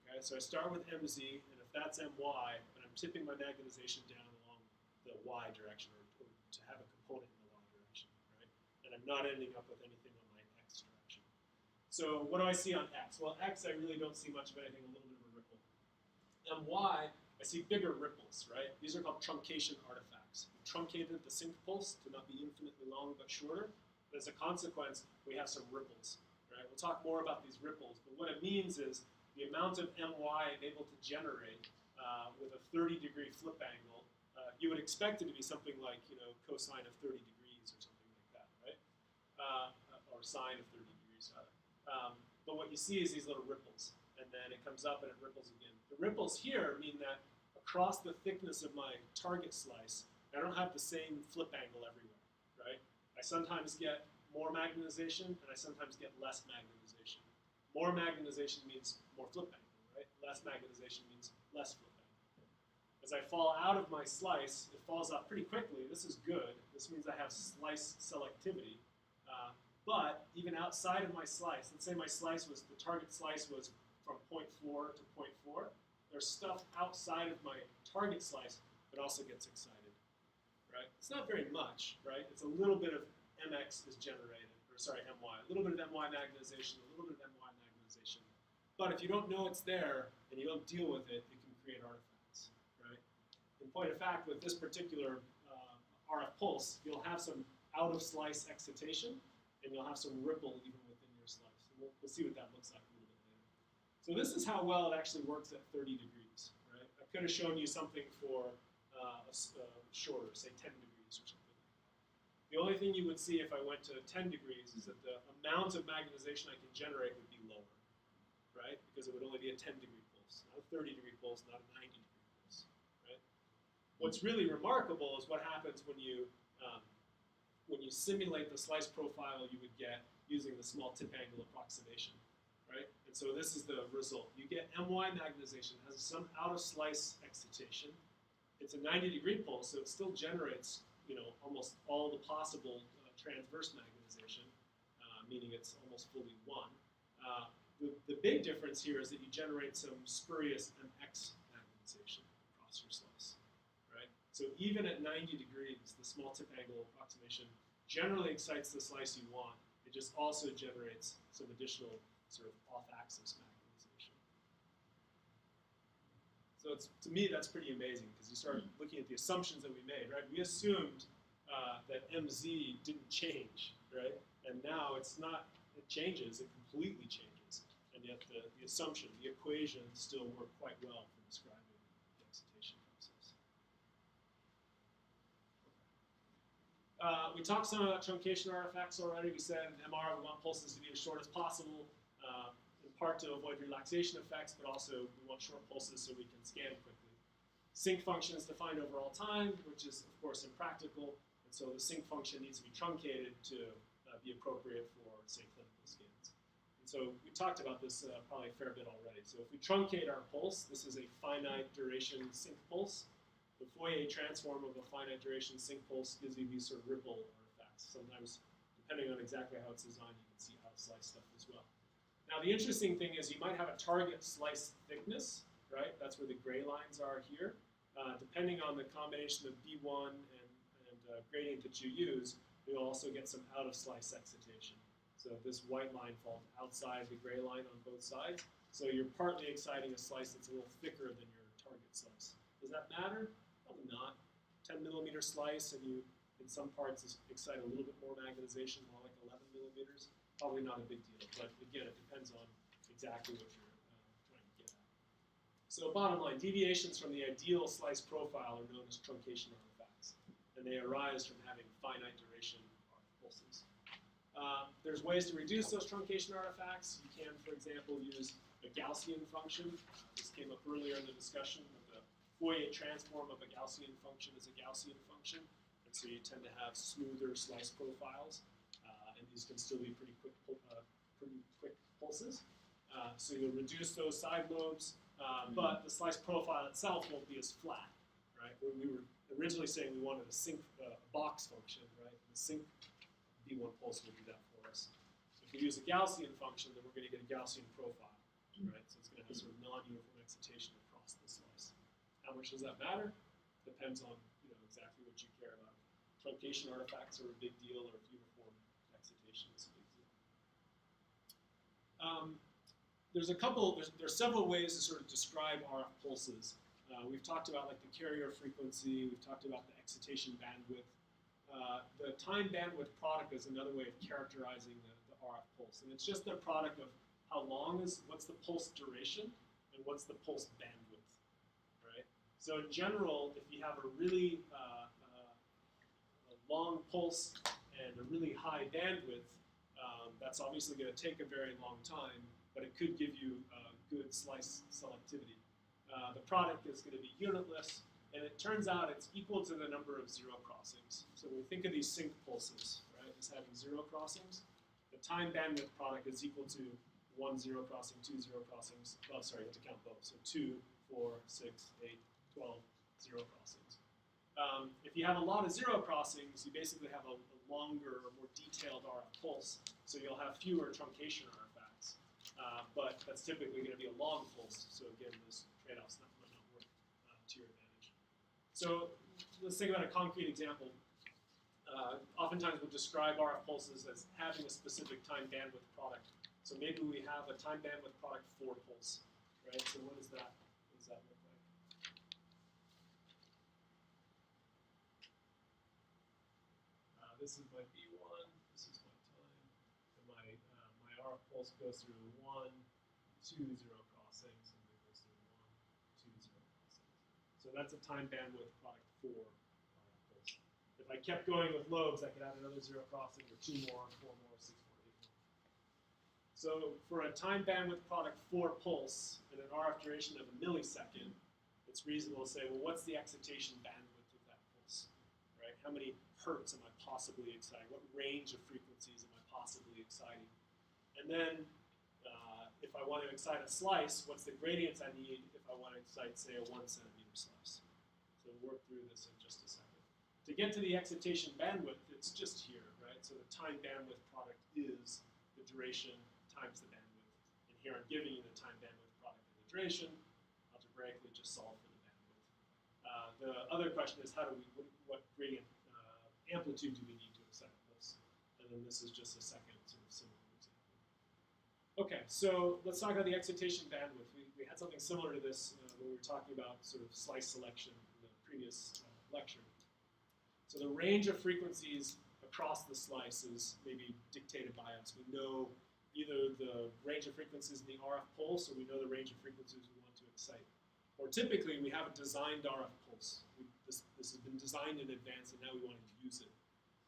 Okay, so I start with mz, and if that's my, then I'm tipping my magnetization down along the y direction, or to have a component in the y direction, right? And I'm not ending up with anything on my x direction. So what do I see on x? Well, x, I really don't see much of anything, a little bit of a ripple. My, I see bigger ripples, right? These are called truncation artifacts. We truncated the sync pulse to not be infinitely long but shorter. But as a consequence, we have some ripples, right? We'll talk more about these ripples, but what it means is the amount of my I'm able to generate with a 30-degree flip angle, you would expect it to be something like, cosine of 30 degrees or something like that, right? Or sine of 30 degrees, rather. But what you see is these little ripples, and then it comes up and it ripples again. The ripples here mean that across the thickness of my target slice, I don't have the same flip angle everywhere, right? I sometimes get more magnetization, and I sometimes get less magnetization. More magnetization means more flip angle, right? Less magnetization means less flip angle. As I fall out of my slice, it falls off pretty quickly. This is good. This means I have slice selectivity. But even outside of my slice, let's say my slice was, the target slice was from 0.4 to 0.4, there's stuff outside of my target slice that also gets excited, right? It's not very much, right? It's a little bit of mx is generated, or sorry, my. A little bit of my magnetization, a little bit of my magnetization. But if you don't know it's there and you don't deal with it, it can create artifacts, right? In point of fact, with this particular RF pulse, you'll have some out-of-slice excitation, and you'll have some ripple even within your slice. And we'll see what that looks like a little bit later. So this is how well it actually works at 30 degrees, right? I could have shown you something for shorter, say 10 degrees or something like that. The only thing you would see if I went to 10 degrees is that the amount of magnetization I can generate would be lower, right? Because it would only be a 10-degree pulse, not a 30-degree pulse, not a 90-degree pulse, right? What's really remarkable is what happens when you simulate the slice profile you would get using the small tip angle approximation, right? And so this is the result. You get my magnetization, it has some out-of-slice excitation. It's a 90-degree pulse, so it still generates, almost all the possible transverse magnetization, meaning it's almost fully one. The big difference here is that you generate some spurious mx magnetization across your slice, right? So even at 90 degrees, the small tip angle approximation generally excites the slice you want. It just also generates some additional sort of off-axis magnetization. So to me, that's pretty amazing, because you start looking at the assumptions that we made, right? We assumed that MZ didn't change, right? And now it's not, it changes, it completely changes. And yet the assumption, the equations still work quite well for describing the excitation process. We talked some about truncation artifacts already. We said in MR we want pulses to be as short as possible, in part to avoid relaxation effects, but also we want short pulses so we can scan quickly. Sync function is defined over all time, which is of course impractical, and so the sync function needs to be truncated to be appropriate for, say, clinical scans. And so we talked about this probably a fair bit already. So if we truncate our pulse, this is a finite duration sync pulse. The Fourier transform of a finite duration sync pulse gives you these sort of ripple artifacts. Sometimes, depending on exactly how it's designed, you can see how to slice stuff as well. Now, the interesting thing is you might have a target slice thickness, right? That's where the gray lines are here. Depending on the combination of B1 and gradient that you use, you'll also get some out-of-slice excitation. So this white line falls outside the gray line on both sides. So you're partly exciting a slice that's a little thicker than your target slice. Does that matter? Probably not. 10 millimeter slice, and you, in some parts, excite a little bit more magnetization, more like 11 millimeters. Probably not a big deal. But again, it depends on exactly what you're trying to get at. So bottom line, deviations from the ideal slice profile are known as truncation artifacts. And they arise from having finite duration pulses. There's ways to reduce those truncation artifacts. You can, for example, use a Gaussian function. This came up earlier in the discussion. The Fourier transform of a Gaussian function is a Gaussian function. And so you tend to have smoother slice profiles. And these can still be pretty quick pulses. So you'll reduce those side lobes, but the slice profile itself won't be as flat, right? We were originally saying we wanted a sync box function, right? The sync B1 pulse will do that for us. So if we use a Gaussian function, then we're going to get a Gaussian profile, right? So it's going to have sort of non-uniform excitation across the slice. How much does that matter? Depends on exactly what you care about. Truncation artifacts are a big deal, or if uniform excitation is a big deal. There's several ways to sort of describe RF pulses. We've talked about like the carrier frequency. We've talked about the excitation bandwidth. The time bandwidth product is another way of characterizing the RF pulse, and it's just the product of how long what's the pulse duration and what's the pulse bandwidth, right? So in general, if you have a really a long pulse and a really high bandwidth, that's obviously going to take a very long time, but it could give you good slice selectivity. The product is going to be unitless, and it turns out it's equal to the number of zero crossings. So when we think of these sync pulses, right, as having zero crossings, the time bandwidth product is equal to 1 zero crossing, 2 zero crossings. Oh, sorry, you have to count both. So 2, 4, 6, 8, 12 zero crossings. If you have a lot of zero crossings, you basically have a longer or more detailed RF pulse, so you'll have fewer truncation artifacts. But that's typically going to be a long pulse, so again, those trade-offs might not work to your advantage. So let's think about a concrete example. Oftentimes we'll describe RF pulses as having a specific time bandwidth product. So maybe we have a time bandwidth product 4 pulse, right? So what does that look like? This is my B1, this is my time, and my RF pulse goes through 1, 2 zero crossings, and then goes through 1, 2 zero crossings. So that's a time bandwidth product 4 RF pulse. If I kept going with lobes, I could add another zero crossing, or 2 more, 4 more, 6 more, 8 more. So for a time bandwidth product 4 pulse and an RF duration of a millisecond, it's reasonable to say, well, what's the excitation bandwidth of that pulse, right? How many hertz am I possibly exciting? What range of frequencies am I possibly exciting? And then if I want to excite a slice, what's the gradients I need if I want to excite, say, a 1 centimeter slice? So we'll work through this in just a second. To get to the excitation bandwidth, it's just here, right? So the time bandwidth product is the duration times the bandwidth. And here I'm giving you the time bandwidth product and the duration. Algebraically, just solve for the bandwidth. The other question is, what gradient amplitude do we need to excite a pulse? And then this is just a second sort of similar example. Okay, so let's talk about the excitation bandwidth. We had something similar to this when we were talking about sort of slice selection in the previous lecture. So the range of frequencies across the slice is maybe dictated by us. We know either the range of frequencies in the RF pulse, or we know the range of frequencies we want to excite. Or typically, we have a designed RF pulse. This has been designed in advance, and now we want to use it.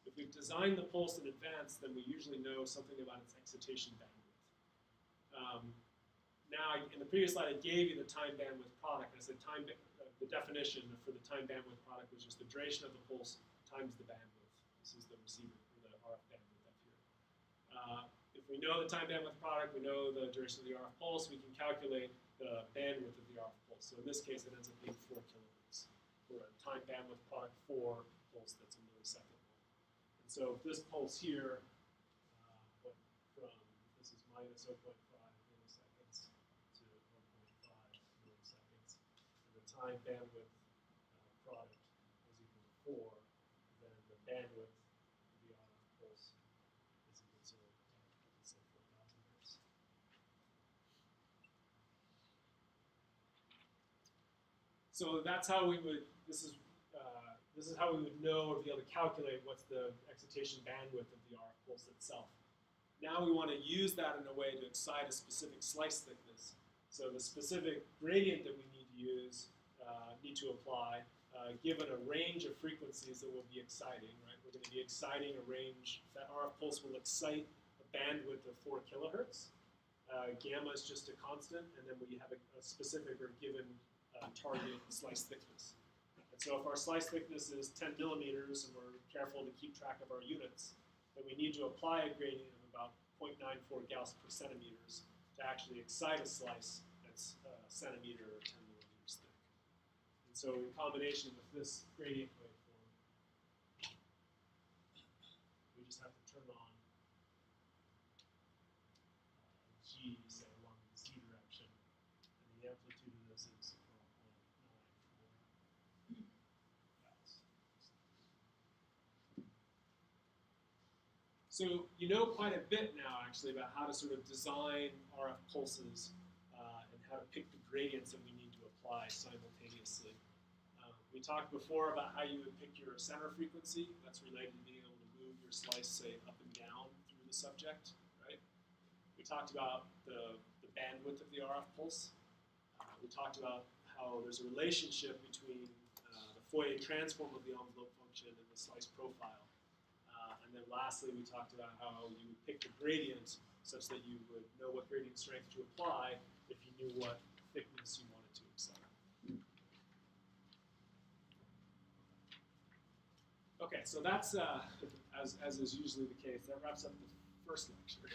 If we've designed the pulse in advance, then we usually know something about its excitation bandwidth. Now, in the previous slide, I gave you the time bandwidth product. I said the definition for the time bandwidth product was just the duration of the pulse times the bandwidth. This is the receiver, or the RF bandwidth up here. If we know the time bandwidth product, we know the duration of the RF pulse, we can calculate the bandwidth of the RF pulse. So in this case, it ends up being 4 kilohertz for a time bandwidth product for pulse that's a millisecond long. And so this pulse here went from, this is minus 0.5 milliseconds to 1.5 milliseconds. And the time bandwidth product was equal to 4, then the bandwidth of the RF pulse is equal to, let's say, 4,000 hertz. So that's how we would, this is how we would know or be able to calculate what's the excitation bandwidth of the RF pulse itself. Now we want to use that in a way to excite a specific slice thickness. So the specific gradient that we need to apply, given a range of frequencies that we'll be exciting, right? We're going to be exciting a range, that RF pulse will excite a bandwidth of 4 kilohertz. Gamma is just a constant, and then we have a specific or given target slice thickness. And so if our slice thickness is 10 millimeters, and we're careful to keep track of our units, then we need to apply a gradient of about 0.94 Gauss per centimeters to actually excite a slice that's a centimeter or 10 millimeters thick. And so in combination with this gradient waveform, we just have to turn on G, say, along the Z direction, and the amplitude of this is 0.94 Gauss. So you know quite a bit now, actually, about how to sort of design RF pulses and how to pick the gradients that we need to apply simultaneously. We talked before about how you would pick your center frequency. That's related to being able to move your slice, say, up and down through the subject, right? We talked about the bandwidth of the RF pulse. We talked about how there's a relationship between the Fourier transform of the envelope function and the slice profile. And then lastly, we talked about how you would pick the gradient such that you would know what gradient strength to apply if you knew what thickness you wanted to excite. Okay, so that's, as is usually the case, that wraps up the first lecture,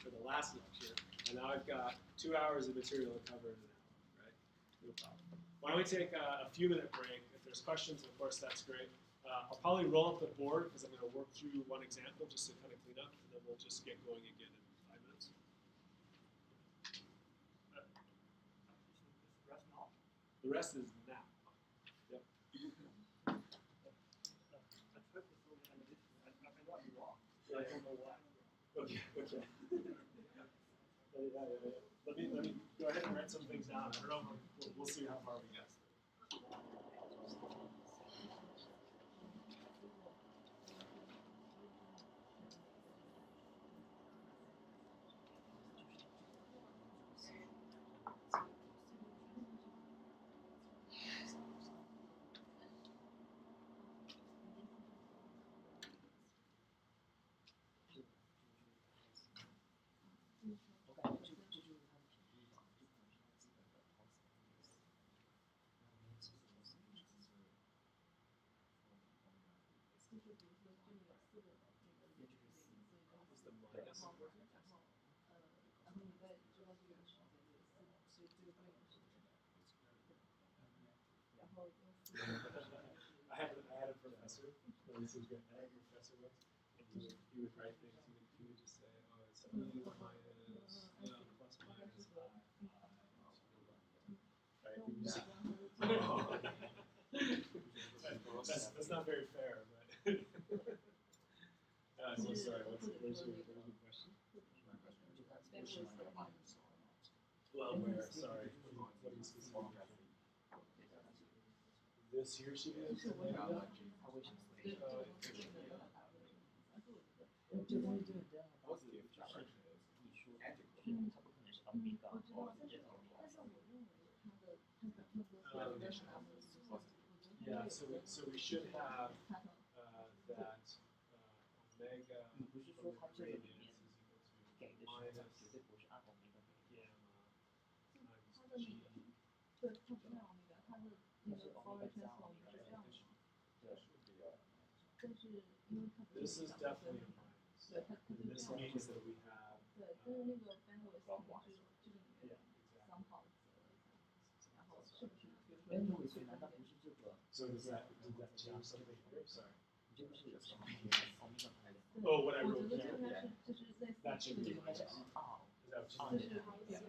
or the last lecture. And now I've got 2 hours of material to cover in an hour, right? No problem. Why don't we take a few-minute break? If there's questions, of course, that's great. I'll probably roll up the board because I'm going to work through one example just to kind of clean up, and then we'll just get going again in 5 minutes. The rest is now. Yep. I don't know why. Okay. Let me go ahead and write some things down. I don't know. We'll see how far we get. I had a professor. This is great. I had a professor once, and he would write things. He would just say, "Oh, it's E minus, plus minus I." Right? He would just, that's not very fair, but. So sorry. Where's your question? Well, where? Sorry. What are you specific? This here she is? Yeah, so we should have that omega 你不是 from 说 the 它这个里 gradient 面 is equal to 给的时候，它绝对不是按欧米伽给的。 gamma 它 times 的 g 那个，对，它不是欧米伽，它的那个 Fourier transform 是这样的，对，但是因为它不 This 是 is 小的 definitely a 分， minus. 对，它就 And 这 this 样， means that we have 对，但是那个 bandwidth 是这个里面 yeah, exactly. somehow 折了一下，然后是不是比如说哎，那我觉得难道不是这个？ So does that change something here? Sorry. 你这不是有什么欧米伽派的？对， Oh, what I 我 wrote 觉得 here. 应该是就是类似 That 这 should 个 be 里面应该是minus. 啊， Is that what you 就 mean? 是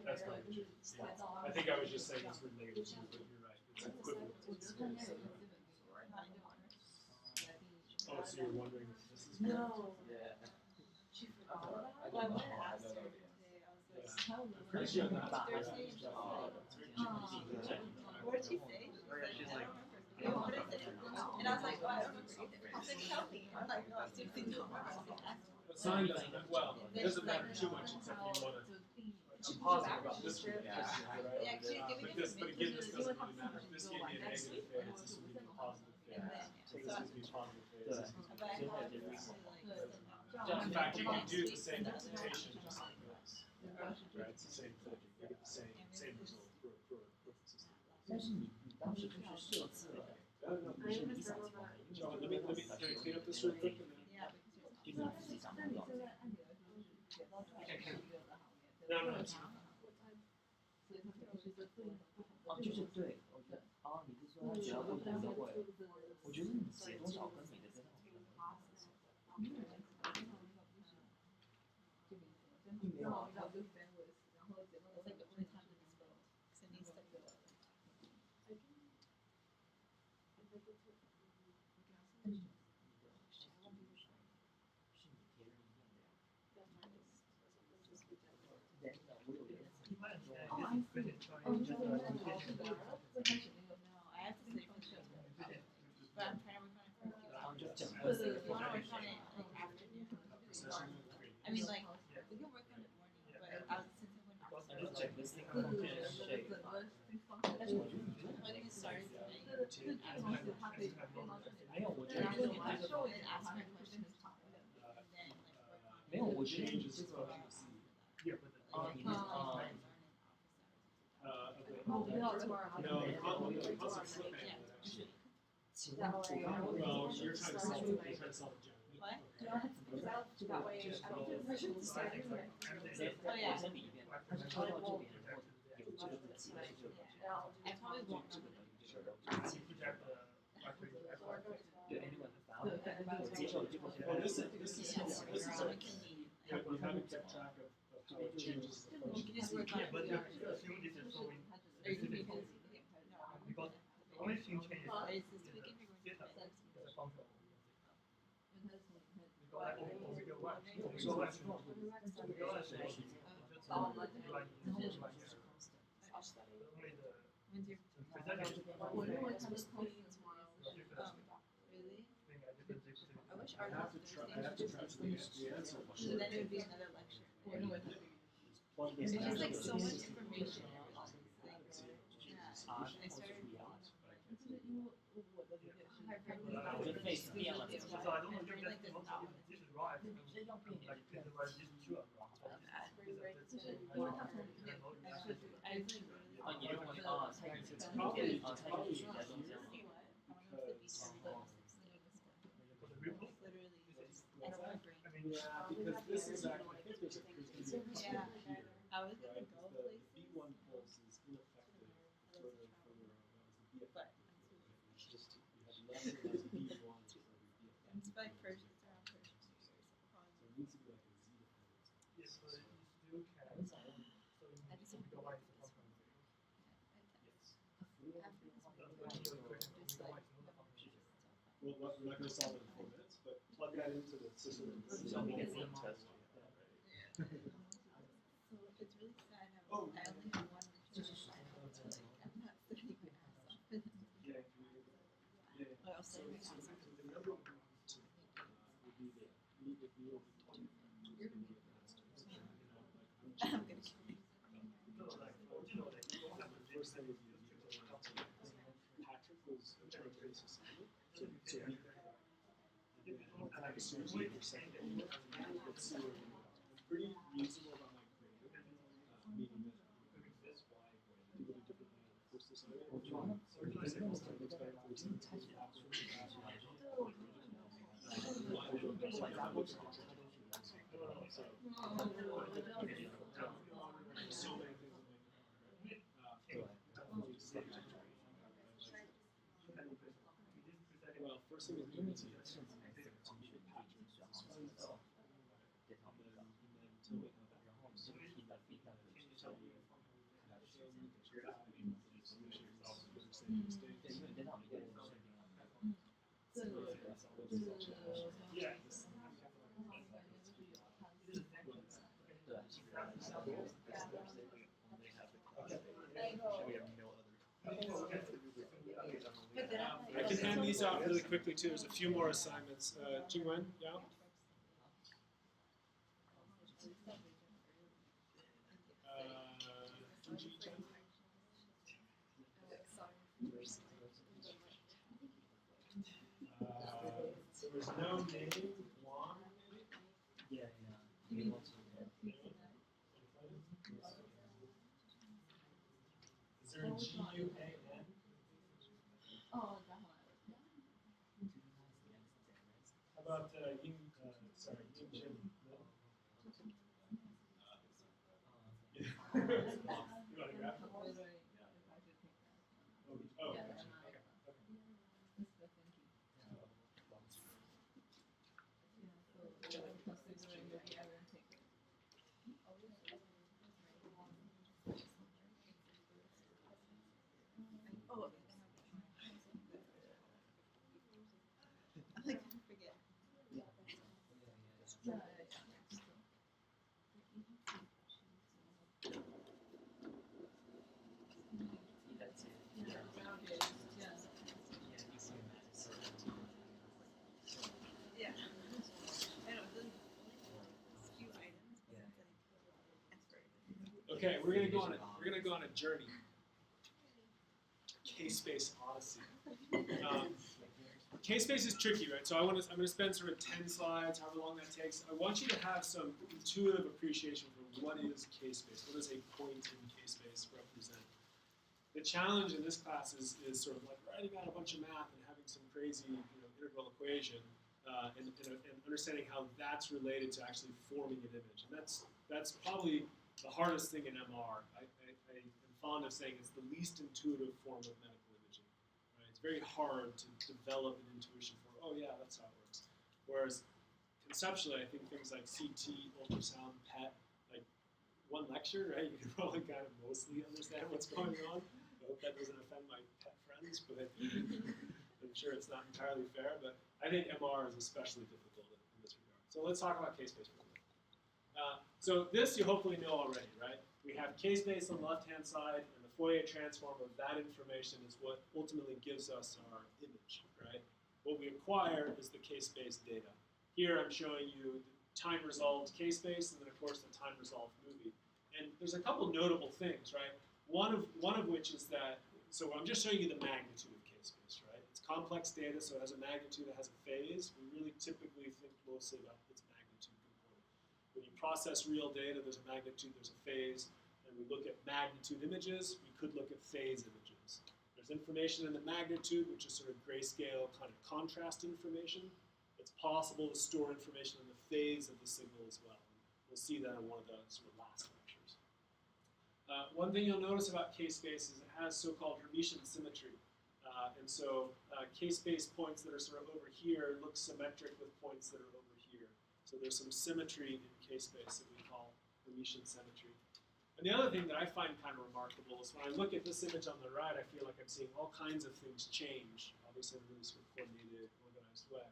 That's 对， fine. 就是写到 I think I was just saying this with negative 2, but you're right. It's equivalent. 我觉得它应该有个基本定律，拿一个 minus 来定义。 Oh, so you're wondering if this is No. Yeah. She forgot about I it? Well, I don't went know. and I asked don't her know. today. I was Yeah. like, 还有一个 Pretty sure that's Thursday and yeah. Friday. It's very What did she say? She's like, I don't remember. Yeah, what is it? And I was like, oh, I don't remember either. She's like, tell me. I'm like, no, I seriously don't remember. I was like, ask me. Sign doesn't matter. Well, it doesn't matter too much except you want to. I'm positive about this one. Yeah, Right? she's giving But me this, some but again, this because doesn't really matter. If this gave me a negative phase, this would be a positive phase. and then, So this would be a positive phase. This would be- but I thought it was like, In fact, you can do the same next week, excitation just like this. Right? It's the same thing. You get the same result for a system. 但是你当时就是设置了， No, 你是理想情况， John, let me can I clean up this real quick and then. yeah, 就你自己想不到。那你现在按理来说是写到出来是一个的行业，对 No, 吧？ no, 所以它肯定是一个对应的不同的。哦，就是对，我觉得哦，你是说它只要不同的会，我觉得你写多少跟你的跟上没有关系。然后要跟 bandwidth，然后结合 it's like the only time that it's built. So it needs to go. 是你别人一样的呀。人呢，我有一个一般现在哦就是 Phase 哦， Encoding 你就是说那个无限最开始那个 No, I have to say for sure. But I'm trying to work on it for a few 然后 hours. 就整 对 个 对 I 对 want to work on it like afternoon. Precession and gradient. I mean, like, we can work on it morning, but I was since I went 那就整个 sync 对对 function 对， shape 整个 big 但是我 function，觉得你这个 when we started tonight. 这个东西它可以变到这里来。没有，我觉得然后你这个来授 and 权 ask 它 my 是 questions 很长的。 and then like work on it. 没有，我觉得你 Changes 这个 function C. Yeah, but the 啊，你那啊， Okay. 哦，不要 tomorrow。 No, the concept slip Yeah. actually. 请问主要 Well, you're trying to solve it. You're trying to solve it generally. What? Okay. That way, I don't feel pressure to start anyway. 我先理一遍，它是抽到这边，然后有这个字是这个， I probably 就 won't 这个 remember. 等于这个。 project the 对 anyway，反正我接受了这个。 Well, this is helpful. This is So we helpful. can leave. But you haven't kept track of how it changes the You function. can just work on Yeah, it. but Yeah. you assume this is solving Or you can specific because function. Because the only thing changes it's this weekend you're going to theta bed. is a function of omega. 因为它是从里面 Because like omega 1, omega 1 是 omega 1是就是only the When's your Precession 我认为它的 cosine 是 really? thing I didn't do. I wish I our have to try. I have to try to the answer. So then it would be another lecture. 我认为它 Plug There's this just in. like so much information. Like, yeah. 啊， I started. 就是因为我的理解是，我觉得 face 变了， So I don't know if that's this is right. Like this is right, this is true. 就是因为它从里面 I literally. 啊，你认为啊，猜疑是啊，猜疑是在中间吗？ For the real Literally, I don't want to bring. I mean, Yeah, because this is actually. I think there's a Yeah, I was gonna right? go The places, B1 pulse is ineffective further and further on. That was the B but effective. It's just you have less and less B1 for every B it's effective. by Persian, it's around Persian New Year's. So it needs to be like a Z dependence. yes, but you still can. So you omega 1 is a function of zero. Yes. After this The week, linear equation just omega 1 like is not a function of zero. Well, we're not going to solve it in 4 minutes, but plug that into the system and see So how we many can tests you have, right? So it's really sad how Oh. I only have one return. Like, I'm not studying my ass off. Yeah, yeah. Well, I'll So, study my so ass off. the number one to, would be the need if you over 2 You're can gonna get masters. You know, like I'm gonna kill you. No, like originally, you don't have The to first thing would be to talk to Patrick was trying to create a assignment. So he, and assumes you intersect it. Let's see what we got. I'm pretty reasonable about my creative, meaning that people do differently on the first assignment. Looks better for so many things well, first thing is unity. And then tell me how that I can hand these out really quickly too. There's a few more assignments. Jingwen, yeah? There's no name. Juan, maybe? Is there a G-U-A-N? Oh, 然后 How about Ying? Sorry, Ying Chen. You want to grab it? Oh, okay. Oh, I like forget. Yeah. I know, it doesn't skew items. Okay, we're gonna go on a journey. K-space odyssey. K-space is tricky, right? So I'm gonna spend sort of 10 slides, however long that takes. I want you to have some intuitive appreciation for what is K-space. What does a point in K-space represent? The challenge in this class is sort of like writing out a bunch of math and having some crazy integral equation and understanding how that's related to actually forming an image. And that's probably the hardest thing in MR. I am fond of saying it's the least intuitive form of medical imaging. Right? It's very hard to develop an intuition for, oh yeah, that's how it works. Whereas conceptually, I think things like CT, ultrasound, PET, like one lecture, right? You can probably kind of mostly understand what's going on. I hope that doesn't offend my PET friends, but I'm sure it's not entirely fair. But I think MR is especially difficult in this regard. So let's talk about K-space for a minute. So this you hopefully know already, right? We have K-space on the left-hand side, and the Fourier transform of that information is what ultimately gives us our image, right? What we acquire is the K-space data. Here I'm showing you the time-resolved K-space, and then of course the time-resolved movie. And there's a couple notable things, right? One of which is that, so I'm just showing you the magnitude of K-space, right? It's complex data, so it has a magnitude, it has a phase. We really typically think mostly about its magnitude component. When you process real data, there's a magnitude, there's a phase, and we look at magnitude images, we could look at phase images. There's information in the magnitude, which is sort of grayscale kind of contrast information. It's possible to store information in the phase of the signal as well. We'll see that in one of the sort of last lectures. One thing you'll notice about K-space is it has so-called Hermitian symmetry. And so K-space points that are sort of over here look symmetric with points that are over here. So there's some symmetry in K-space that we call Hermitian symmetry. And the other thing that I find kind of remarkable is when I look at this image on the right, I feel like I'm seeing all kinds of things change, obviously in a really sort of coordinated, organized way.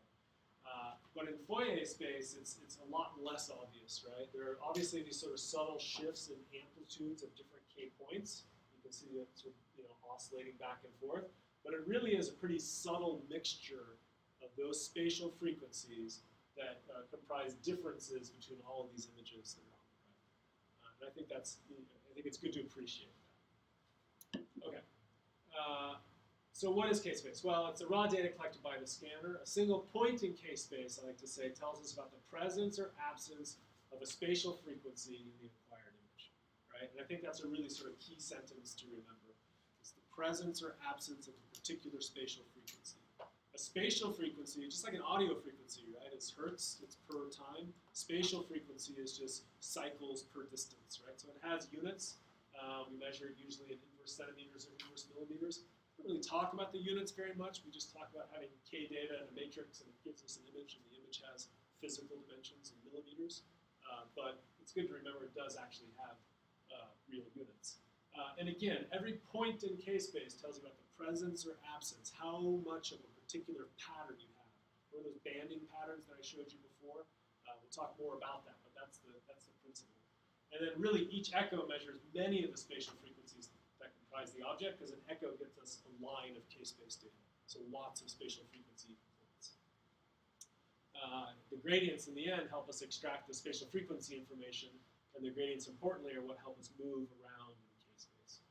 But in Fourier space, it's a lot less obvious, right? There are obviously these sort of subtle shifts in amplitudes of different K points. You can see it sort of oscillating back and forth. But it really is a pretty subtle mixture of those spatial frequencies that comprise differences between all of these images that are on the right. And I think it's good to appreciate that. Okay. So what is k-space? Well, it's the raw data collected by the scanner. A single point in k-space, I like to say, tells us about the presence or absence of a spatial frequency in the acquired image, right? And I think that's a really sort of key sentence to remember. It's the presence or absence of a particular spatial frequency. A spatial frequency, just like an audio frequency, right? It's hertz, it's per time. Spatial frequency is just cycles per distance, right? So it has units. We measure it usually in inverse centimeters or inverse millimeters. We don't really talk about the units very much. We just talk about having k data in a matrix, and it gives us an image, and the image has physical dimensions in millimeters. But it's good to remember it does actually have real units. And again, every point in k-space tells you about the presence or absence, how much of a particular pattern you have. One of those banding patterns that I showed you before. We'll talk more about that, but that's the principle. And then really each echo measures many of the spatial frequencies that comprise the object, because an echo gets us a line of k-space data. So lots of spatial frequency points. The gradients in the end help us extract the spatial frequency information, and the gradients importantly are what help us move around in k-space.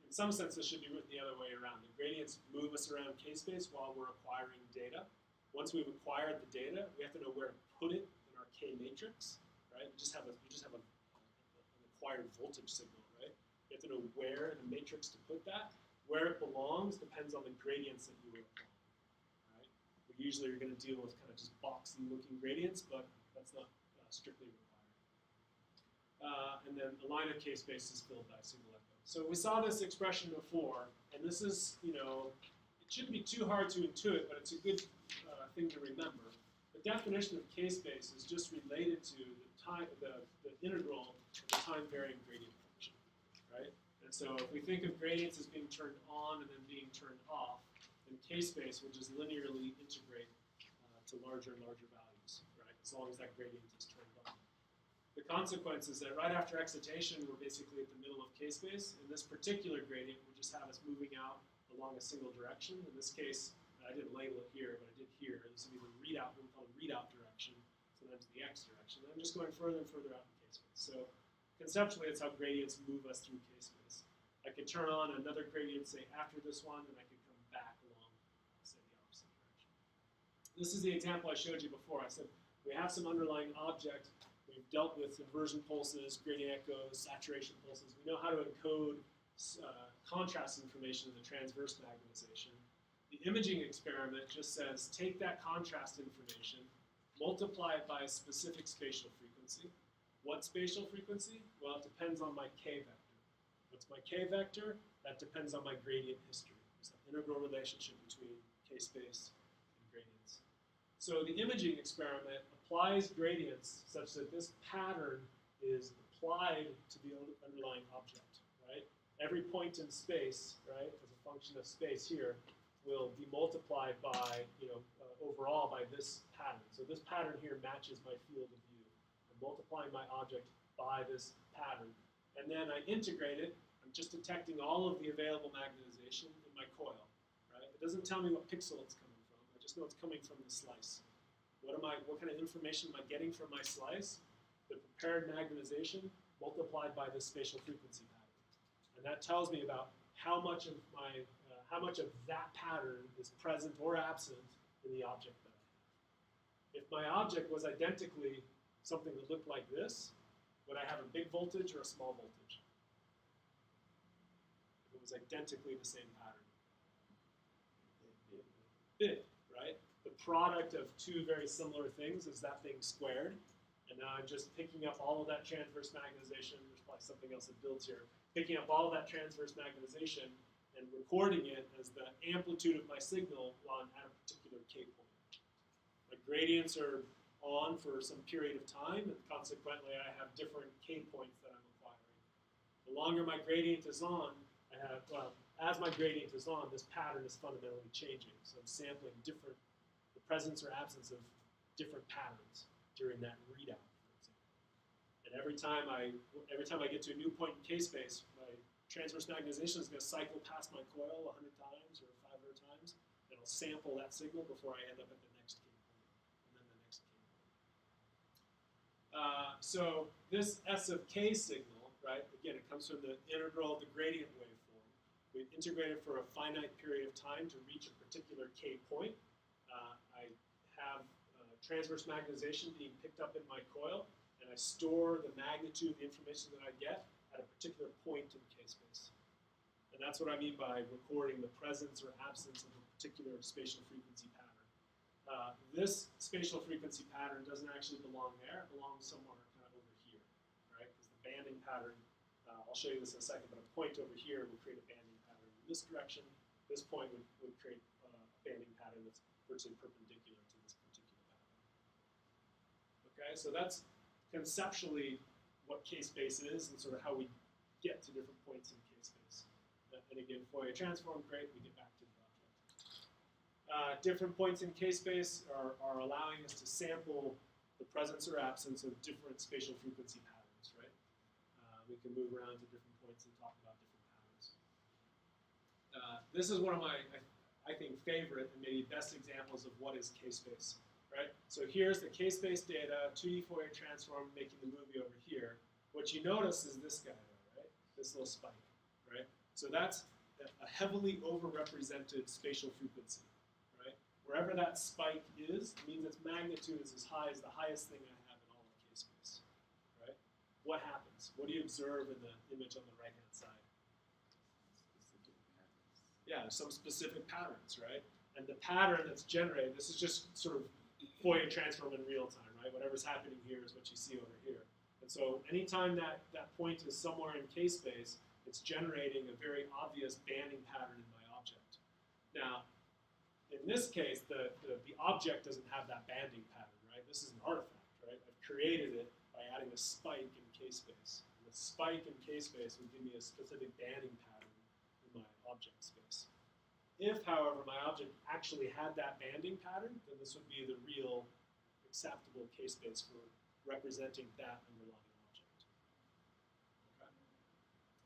In some sense, this should be written the other way around. The gradients move us around k-space while we're acquiring data. Once we've acquired the data, we have to know where to put it in our k-matrix, right? We just have an acquired voltage signal, right? You have to know where in the matrix to put that. Where it belongs depends on the gradients that you were applying, right? Usually you're going to deal with kind of just boxy-looking gradients, but that's not strictly required. And then a line of k-space is filled by a single echo. So we saw this expression before, and this is, it shouldn't be too hard to intuit, but it's a good thing to remember. The definition of k-space is just related to the integral of the time-varying gradient function, right? And so if we think of gradients as being turned on and then being turned off, then k-space will just linearly integrate to larger and larger values, right? As long as that gradient is turned on. The consequence is that right after excitation, we're basically at the middle of k-space. In this particular gradient, we just have us moving out along a single direction. In this case, I didn't label it here, but I did here. This would be the readout, what we call the readout direction, sometimes the x direction. And I'm just going further and further out in k-space. So conceptually, it's how gradients move us through k-space. I could turn on another gradient, say, after this one, and I could come back along, say, the opposite direction. This is the example I showed you before. I said we have some underlying object. We've dealt with inversion pulses, gradient echoes, saturation pulses. We know how to encode contrast information in the transverse magnetization. The imaging experiment just says, take that contrast information, multiply it by a specific spatial frequency. What spatial frequency? Well, it depends on my k vector. What's my k vector? That depends on my gradient history. There's an integral relationship between k-space and gradients. So the imaging experiment applies gradients such that this pattern is applied to the underlying object, right? Every point in space, right, as a function of space here, will be multiplied by, overall by this pattern. So this pattern here matches my field of view. I'm multiplying my object by this pattern. And then I integrate it. I'm just detecting all of the available magnetization in my coil, right? It doesn't tell me what pixel it's coming from. I just know it's coming from the slice. What kind of information am I getting from my slice? The prepared magnetization multiplied by this spatial frequency pattern. And that tells me about how much of that pattern is present or absent in the object that I have. If my object was identically something that looked like this, would I have a big voltage or a small voltage? If it was identically the same pattern. Big, right? The product of two very similar things is that thing squared. And now I'm just picking up all of that transverse magnetization. There's probably something else that builds here. Picking up all of that transverse magnetization and recording it as the amplitude of my signal at a particular k point. My gradients are on for some period of time, and consequently I have different k points that I'm acquiring. The longer my gradient is on, as my gradient is on, this pattern is fundamentally changing. So I'm sampling the presence or absence of different patterns during that readout, for example. And every time I get to a new point in k-space, my transverse magnetization is going to cycle past my coil 100 times or 500 times, and I'll sample that signal before I end up at the next k point, and then the next k point. So this S of k signal, right, again, it comes from the integral of the gradient waveform. We've integrated for a finite period of time to reach a particular K point. I have transverse magnetization being picked up in my coil, and I store the magnitude of the information that I get at a particular point in K-space. And that's what I mean by recording the presence or absence of a particular spatial frequency pattern. This spatial frequency pattern doesn't actually belong there. It belongs somewhere kind of over here, right? Because the banding pattern, I'll show you this in a second, but a point over here would create a banding pattern in this direction. This point would create a banding pattern that's virtually perpendicular to this particular pattern. Okay, so that's conceptually what K-space is and sort of how we get to different points in K-space. And again, Fourier transform, great, we get back to the object. Different points in K-space are allowing us to sample the presence or absence of different spatial frequency patterns, right? We can move around to different points and talk about different patterns. This is one of my, I think, favorite and maybe best examples of what is K-space, right? So here's the K-space data, 2D Fourier transform making the movie over here. What you notice is this guy, right? This little spike, right? So that's a heavily overrepresented spatial frequency, right? Wherever that spike is, it means its magnitude is as high as the highest thing I have in all of K-space, right? What happens? What do you observe in the image on the right-hand side? Yeah, there's some specific patterns, right? And the pattern that's generated, this is just sort of Fourier transform in real time, right? Whatever's happening here is what you see over here. And so anytime that point is somewhere in K-space, it's generating a very obvious banding pattern in my object. Now, in this case, the object doesn't have that banding pattern, right? This is an artifact, right? I've created it by adding a spike in K-space. And the spike in K-space would give me a specific banding pattern in my object space. If, however, my object actually had that banding pattern, then this would be the real acceptable K-space for representing that underlying object. Okay.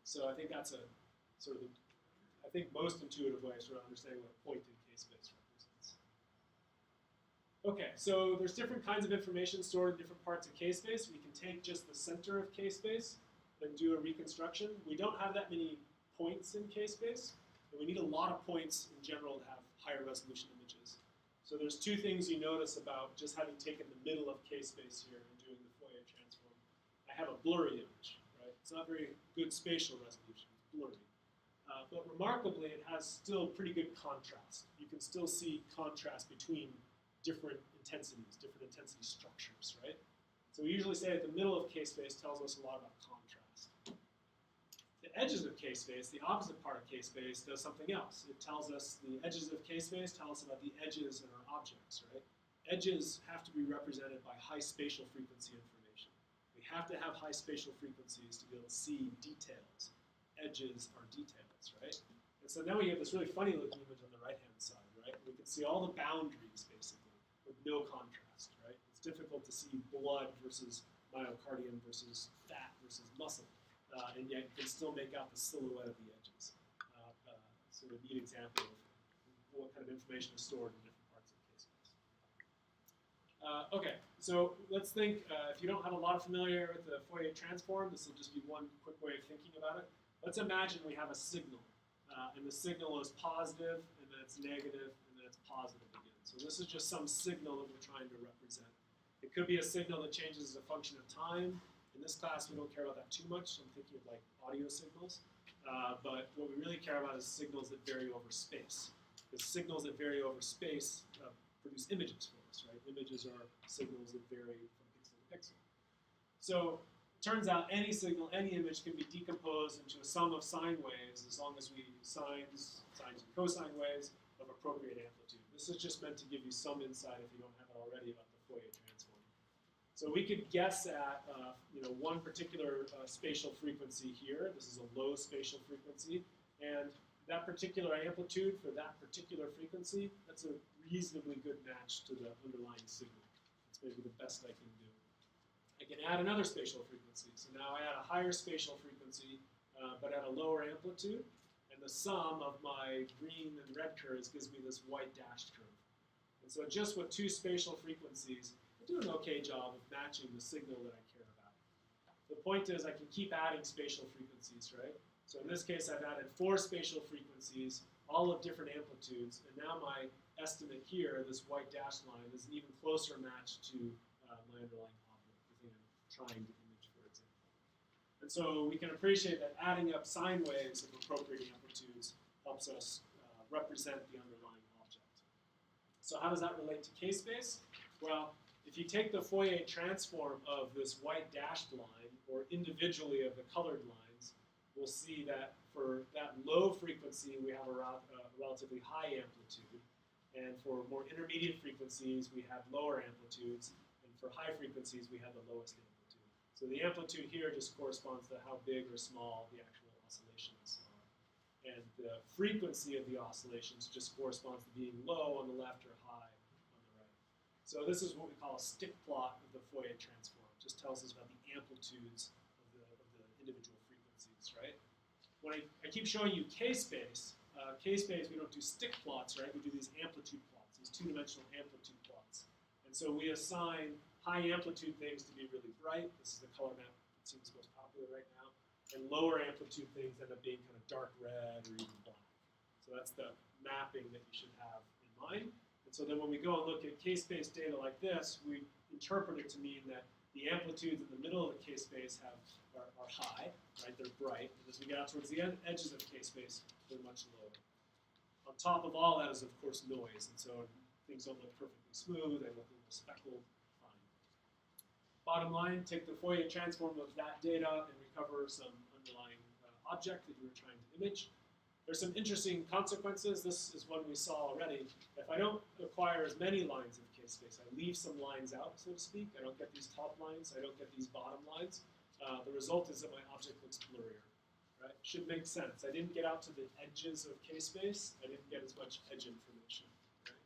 So I think that's a sort of, I think most intuitive way of sort of understanding what a point in K-space represents. Okay, so there's different kinds of information stored in different parts of K-space. We can take just the center of K-space and do a reconstruction. We don't have that many points in K-space. We need a lot of points in general to have higher resolution images. So there's two things you notice about just having taken the middle of K-space here and doing the Fourier transform. I have a blurry image, right? It's not very good spatial resolution, it's blurry. But remarkably, it has still pretty good contrast. You can still see contrast between different intensities, different intensity structures, right? So we usually say that the middle of K-space tells us a lot about contrast. The edges of K-space, the opposite part of K-space, does something else. It tells us, the edges of K-space tell us about the edges in our objects, right? Edges have to be represented by high spatial frequency information. We have to have high spatial frequencies to be able to see details. Edges are details, right? And so now we have this really funny looking image on the right-hand side, right? We can see all the boundaries, basically, with no contrast, right? It's difficult to see blood versus myocardium versus fat versus muscle. And yet you can still make out the silhouette of the edges. So a neat example of what kind of information is stored in different parts of K-space. Okay, so let's think, if you don't have a lot of familiarity with the Fourier transform, this will just be one quick way of thinking about it. Let's imagine we have a signal, and the signal is positive, and then it's negative, and then it's positive again. So this is just some signal that we're trying to represent. It could be a signal that changes as a function of time. In this class, we don't care about that too much. I'm thinking of like audio signals. But what we really care about is signals that vary over space. Because signals that vary over space produce images for us, right? Images are signals that vary from pixel to pixel. So it turns out any signal, any image can be decomposed into a sum of sine waves as long as we sines and cosine waves of appropriate amplitude. This is just meant to give you some insight, if you don't have it already, about the Fourier transform. So we could guess at one particular spatial frequency here. This is a low spatial frequency. And that particular amplitude for that particular frequency, that's a reasonably good match to the underlying signal. That's maybe the best I can do. I can add another spatial frequency. So now I add a higher spatial frequency, but at a lower amplitude. And the sum of my green and red curves gives me this white dashed curve. And so just with two spatial frequencies, do an okay job of matching the signal that I care about. The point is I can keep adding spatial frequencies, right? So in this case, I've added 4 spatial frequencies, all of different amplitudes, and now my estimate here, this white dashed line, is an even closer match to my underlying object, the thing I'm trying to image, for example. And so we can appreciate that adding up sine waves of appropriate amplitudes helps us represent the underlying object. So how does that relate to k-space? Well, if you take the Fourier transform of this white dashed line, or individually of the colored lines, we'll see that for that low frequency, we have a relatively high amplitude. And for more intermediate frequencies, we have lower amplitudes. And for high frequencies, we have the lowest amplitude. So the amplitude here just corresponds to how big or small the actual oscillations are. And the frequency of the oscillations just corresponds to being low on the left or high on the right. So this is what we call a stick plot of the Fourier transform. It just tells us about the amplitudes of the individual frequencies, right? When I keep showing you k-space, k-space, we don't do stick plots, right? We do these amplitude plots, these two-dimensional amplitude plots. And so we assign high amplitude things to be really bright. This is the color map that seems most popular right now. And lower amplitude things end up being kind of dark red or even black. So that's the mapping that you should have in mind. And so then when we go and look at k-space data like this, we interpret it to mean that the amplitudes in the middle of the k-space are high, right? They're bright. And as we get out towards the edges of k-space, they're much lower. On top of all that is, of course, noise. And so things don't look perfectly smooth. They look a little speckled. Fine. Bottom line, take the Fourier transform of that data and recover some underlying object that you were trying to image. There's some interesting consequences. This is one we saw already. If I don't acquire as many lines of k-space, I leave some lines out, so to speak. I don't get these top lines. I don't get these bottom lines. The result is that my object looks blurrier. Right? Should make sense. I didn't get out to the edges of k-space. I didn't get as much edge information. Right?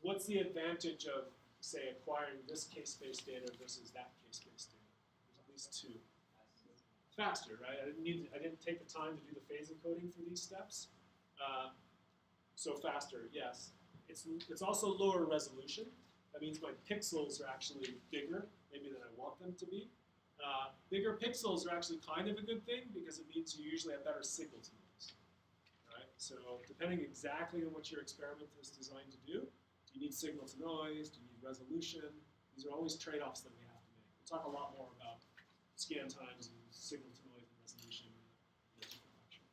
What's the advantage of, say, acquiring this k-space data versus that k-space data? There's at least two. Faster, right? I didn't take the time to do the phase encoding for these steps. So faster, yes. It's also lower resolution. That means my pixels are actually bigger, maybe than I want them to be. Bigger pixels are actually kind of a good thing because it means you usually have better signal to noise. Right? So depending exactly on what your experiment is designed to do you need signal to noise? Do you need resolution? These are always trade-offs that we have to make. We'll talk a lot more about scan times and signal to noise and resolution in a different lecture.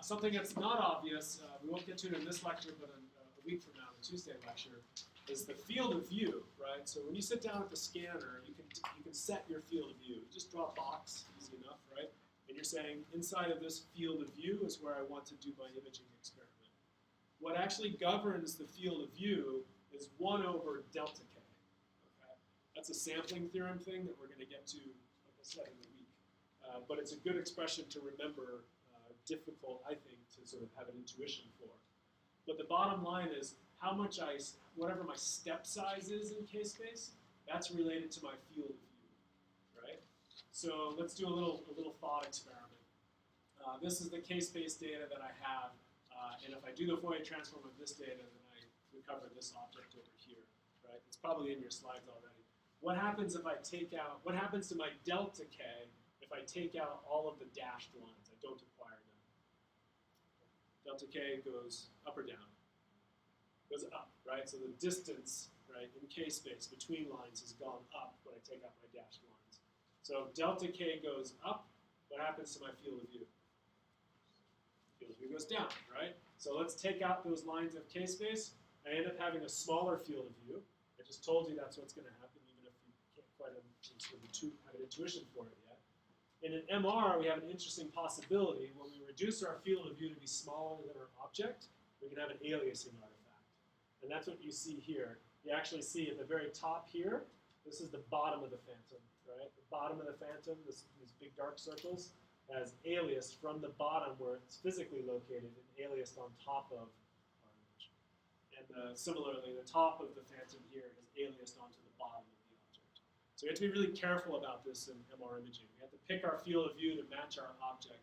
Something that's not obvious, we won't get to it in this lecture, but in a week from now, the Tuesday lecture, is the field of view, right? So when you sit down at the scanner, you can set your field of view. You just draw a box, easy enough, right? And you're saying, inside of this field of view is where I want to do my imaging experiment. What actually governs the field of view is 1 over delta K. Okay? That's a sampling theorem thing that we're going to get to, like I said, in a week. But it's a good expression to remember, difficult, I think, to sort of have an intuition for. But the bottom line is, how much whatever my step size is in k-space, that's related to my field of view, right? So let's do a little thought experiment. This is the k-space data that I have, and if I do the Fourier transform of this data, then I recover this object over here, right? It's probably in your slides already. What happens if I take out, what happens to my delta k if I take out all of the dashed lines? I don't acquire them. Delta k goes up or down? Goes up, right? So the distance, right, in k-space between lines has gone up when I take out my dashed lines. So delta k goes up, what happens to my field of view? Field of view goes down, right? So let's take out those lines of k-space. I end up having a smaller field of view. I just told you that's what's going to happen, even if you can't quite have an intuition for it yet. In an MR, we have an interesting possibility. When we reduce our field of view to be smaller than our object, we can have an aliasing artifact. And that's what you see here. You actually see at the very top here, this is the bottom of the phantom, right? The bottom of the phantom, these big dark circles, has aliased from the bottom where it's physically located and aliased on top of our image. And similarly, the top of the phantom here is aliased onto the bottom of the object. So we have to be really careful about this in MR imaging. We have to pick our field of view to match our object,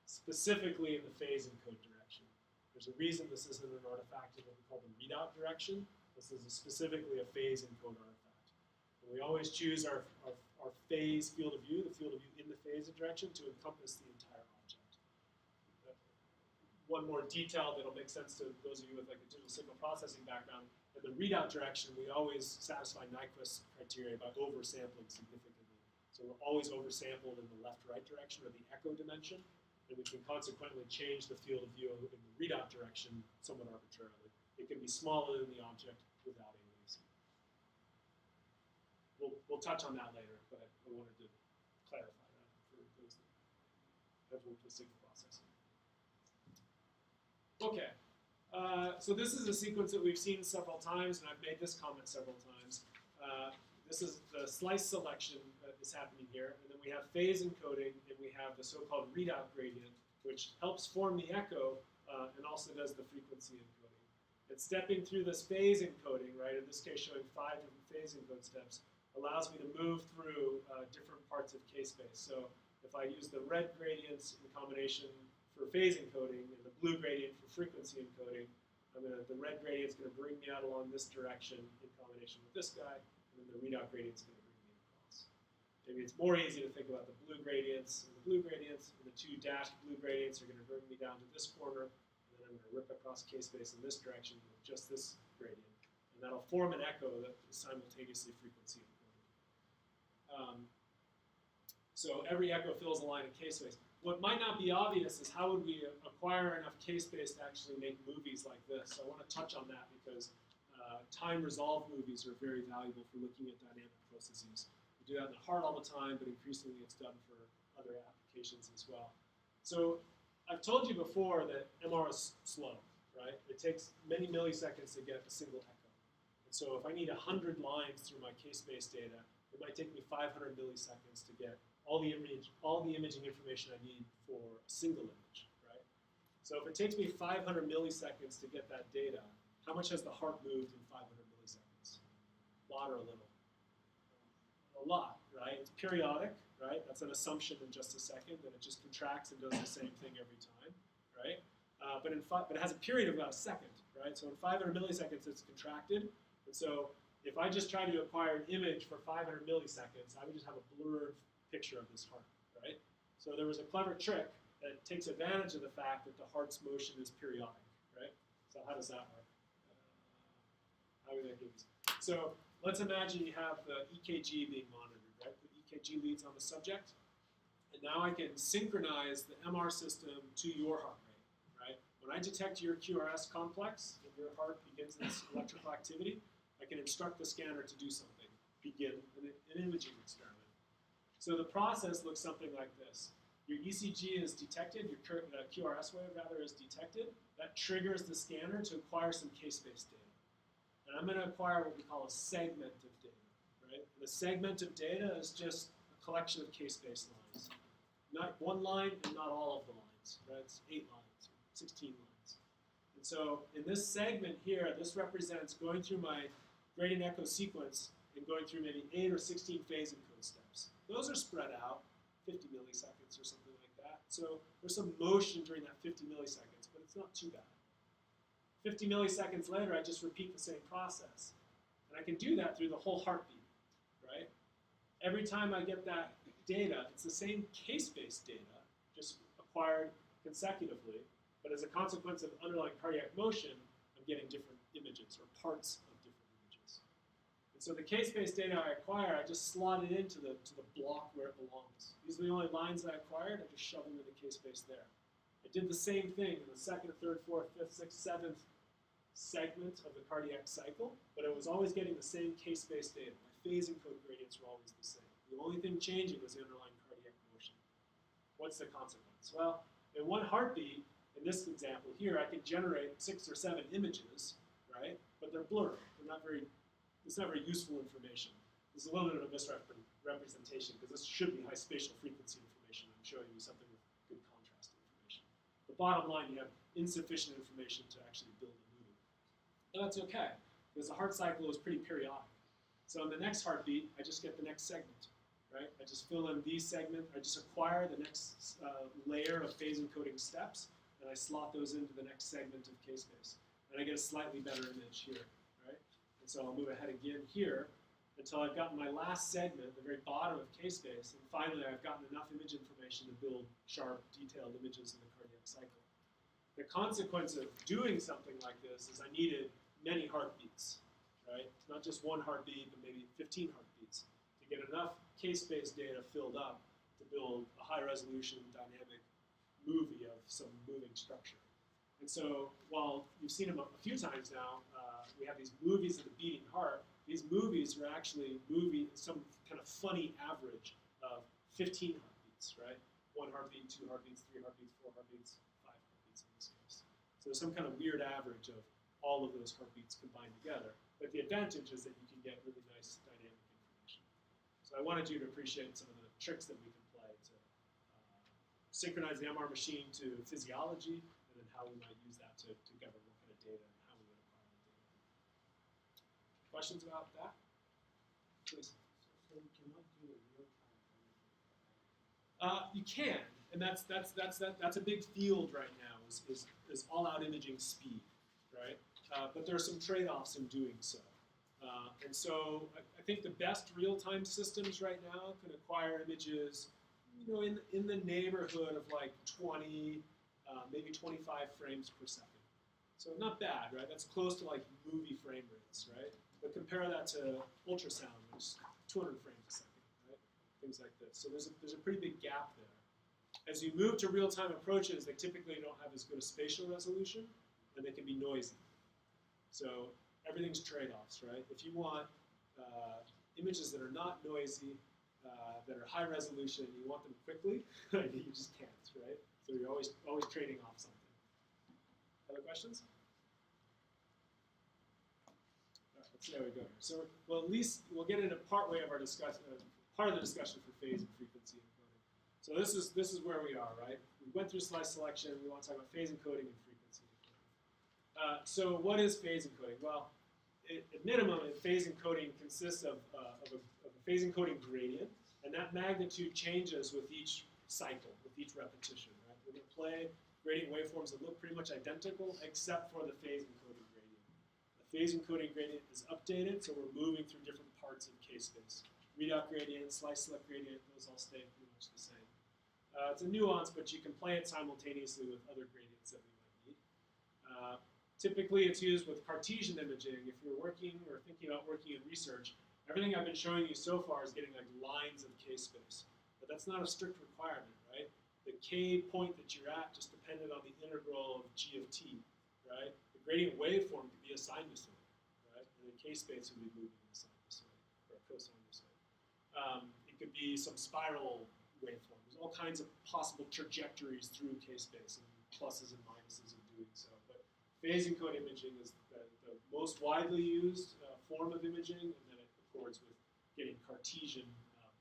specifically in the phase encode direction. There's a reason this isn't an artifact in what we call the readout direction. This is specifically a phase encode artifact. And we always choose our our phase field of view, the field of view in the phase direction, to encompass the entire object. One more detail that'll make sense to those of you with like a digital signal processing background. In the readout direction, we always satisfy Nyquist criteria by oversampling significantly. So we're always oversampled in the left-right direction, or the echo dimension, and we can consequently change the field of view in the readout direction somewhat arbitrarily. It can be smaller than the object without aliasing. We'll touch on that later, but I wanted to clarify that for those that have worked with signal processing. Okay, so this is a sequence that we've seen several times, and I've made this comment several times. This is the slice selection that is happening here, and then we have phase encoding, and we have the so-called readout gradient, which helps form the echo and also does the frequency encoding. And stepping through this phase encoding, right, in this case showing 5 different phase encode steps, allows me to move through different parts of K-space. So if I use the red gradients in combination for phase encoding and the blue gradient for frequency encoding, the red gradient is going to bring me out along this direction in combination with this guy, and then the readout gradient is going to bring me across. Maybe it's more easy to think about the blue gradients, and the two dashed blue gradients are going to bring me down to this corner, and then I'm going to rip across K-space in this direction with just this gradient. And that'll form an echo that is simultaneously frequency encoded. So every echo fills a line in K-space. What might not be obvious is how would we acquire enough K-space to actually make movies like this. So I want to touch on that because time-resolved movies are very valuable for looking at dynamic processes. We do that in the heart all the time, but increasingly it's done for other applications as well. So I've told you before that MR is slow, right? It takes many milliseconds to get a single echo. And so if I need 100 lines through my K-space data, it might take me 500 milliseconds to get all the imaging information I need for a single image, right? So if it takes me 500 milliseconds to get that data, how much has the heart moved in 500 milliseconds? A lot or a little? A lot, right? It's periodic, right? That's an assumption in just a second that it just contracts and does the same thing every time, right? But it has a period of about a second, right? So in 500 milliseconds, it's contracted. And so if I just try to acquire an image for 500 milliseconds, I would just have a blurred picture of this heart, right? So there was a clever trick that takes advantage of the fact that the heart's motion is periodic, right? So how does that work? How would that give you? So let's imagine you have the EKG being monitored, right? The EKG leads on the subject, and now I can synchronize the MR system to your heart rate, right? When I detect your QRS complex and your heart begins its electrical activity, I can instruct the scanner to do something, begin an imaging experiment. So the process looks something like this. Your ECG is detected, your QRS wave rather is detected. That triggers the scanner to acquire some K-space data. And I'm going to acquire what we call a segment of data, right? And a segment of data is just a collection of K-space lines. Not one line and not all of the lines, right? It's 8 lines, 16 lines. And so in this segment here, this represents going through my gradient echo sequence and going through maybe 8 or 16 phase encode steps. Those are spread out, 50 milliseconds or something like that. So there's some motion during that 50 milliseconds, but it's not too bad. 50 milliseconds later, I just repeat the same process. And I can do that through the whole heartbeat, right? Every time I get that data, it's the same K-space data, just acquired consecutively, but as a consequence of underlying cardiac motion, I'm getting different images or parts of different images. And so the K-space data I acquire, I just slot it into the block where it belongs. These are the only lines I acquired, I just shove them in the K-space there. I did the same thing in the 2nd, 3rd, 4th, 5th, 6th, 7th segment of the cardiac cycle, but it was always getting the same K-space data. My phase encode gradients were always the same. The only thing changing was the underlying cardiac motion. What's the consequence? Well, in one heartbeat, in this example here, I could generate 6 or 7 images, right? But they're blurry. They're not very, it's not very useful information. This is a little bit of a misrepresentation because this should be high spatial frequency information. I'm showing you something with good contrast information. The bottom line, you have insufficient information to actually build a movie. And that's okay, because the heart cycle is pretty periodic. So in the next heartbeat, I just get the next segment, right? I just fill in these segments, I just acquire the next layer of phase encoding steps, and I slot those into the next segment of K-space. And I get a slightly better image here, right? And so I'll move ahead again here, until I've gotten my last segment, the very bottom of K-space, and finally I've gotten enough image information to build sharp, detailed images of the cardiac cycle. The consequence of doing something like this is I needed many heartbeats, right? Not just one heartbeat, but maybe 15 heartbeats to get enough K-space data filled up to build a high-resolution, dynamic movie of some moving structure. And so while you've seen them a few times now, we have these movies of the beating heart. These movies are actually some kind of funny average of 15 heartbeats, right? 1 heartbeat, 2 heartbeats, 3 heartbeats, 4 heartbeats, 5 heartbeats in this case. So there's some kind of weird average of all of those heartbeats combined together. But the advantage is that you can get really nice dynamic information. So I wanted you to appreciate some of the tricks that we can play to synchronize the MR machine to physiology, and then how we might use that to govern what kind of data and how we would acquire the data. Questions about that? Please. So you cannot do a real-time. You can, and that's a big field right now. Is all-out imaging speed, right? But there are some trade-offs in doing so. And so I think the best real-time systems right now can acquire images, in the neighborhood of like 20, maybe 25 frames per second. So not bad, right? That's close to like movie frame rates, right? But compare that to ultrasound, which is 200 frames a second, right? Things like this. So there's a pretty big gap there. As you move to real-time approaches, they typically don't have as good a spatial resolution, and they can be noisy. So everything's trade-offs, right? If you want images that are not noisy, that are high resolution, you want them quickly, you just can't, right? So you're always trading off something. Other questions? All right, let's see how we go here. So, well, at least we'll get into part way of our discussion, part of the discussion for phase and frequency encoding. So this is where we are, right? We went through slice selection. We want to talk about phase encoding and frequency encoding. So what is phase encoding? Well, at minimum, phase encoding consists of a phase encoding gradient, and that magnitude changes with each cycle, with each repetition, right? We're going to play gradient waveforms that look pretty much identical, except for the phase encoding gradient. The phase encoding gradient is updated, so we're moving through different parts of K-space. Readout gradient, slice select gradient, those all stay pretty much the same. It's a nuance, but you can play it simultaneously with other gradients that we might need. Typically, it's used with Cartesian imaging. If you're working or thinking about working in research, everything I've been showing you so far is getting like lines of K-space. But that's not a strict requirement, right? The K point that you're at just depended on the integral of G of t, right? The gradient waveform could be a sinusoid, right? And the K-space would be moving in a sinusoid or a cosinusoid. It could be some spiral waveform. There's all kinds of possible trajectories through K-space and pluses and minuses of doing so. But phase encode imaging is the most widely used form of imaging, and then it accords with getting Cartesian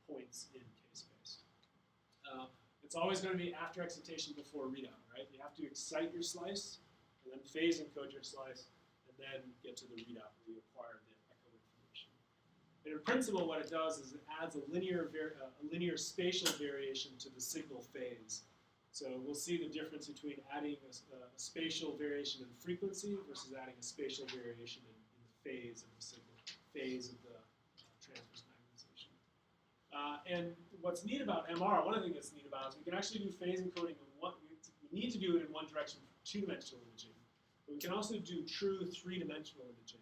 points in K-space. It's always going to be after excitation before readout, right? You have to excite your slice, and then phase encode your slice, and then get to the readout where you acquire the echo information. And in principle, what it does is it adds a linear spatial variation to the signal phase. So we'll see the difference between adding a spatial variation in frequency versus adding a spatial variation in the phase of the signal, phase of the transverse magnetization. And what's neat about MR, one of the things that's neat about it is we can actually do phase encoding in one, we need to do it in one direction for two-dimensional imaging. But we can also do true three-dimensional imaging.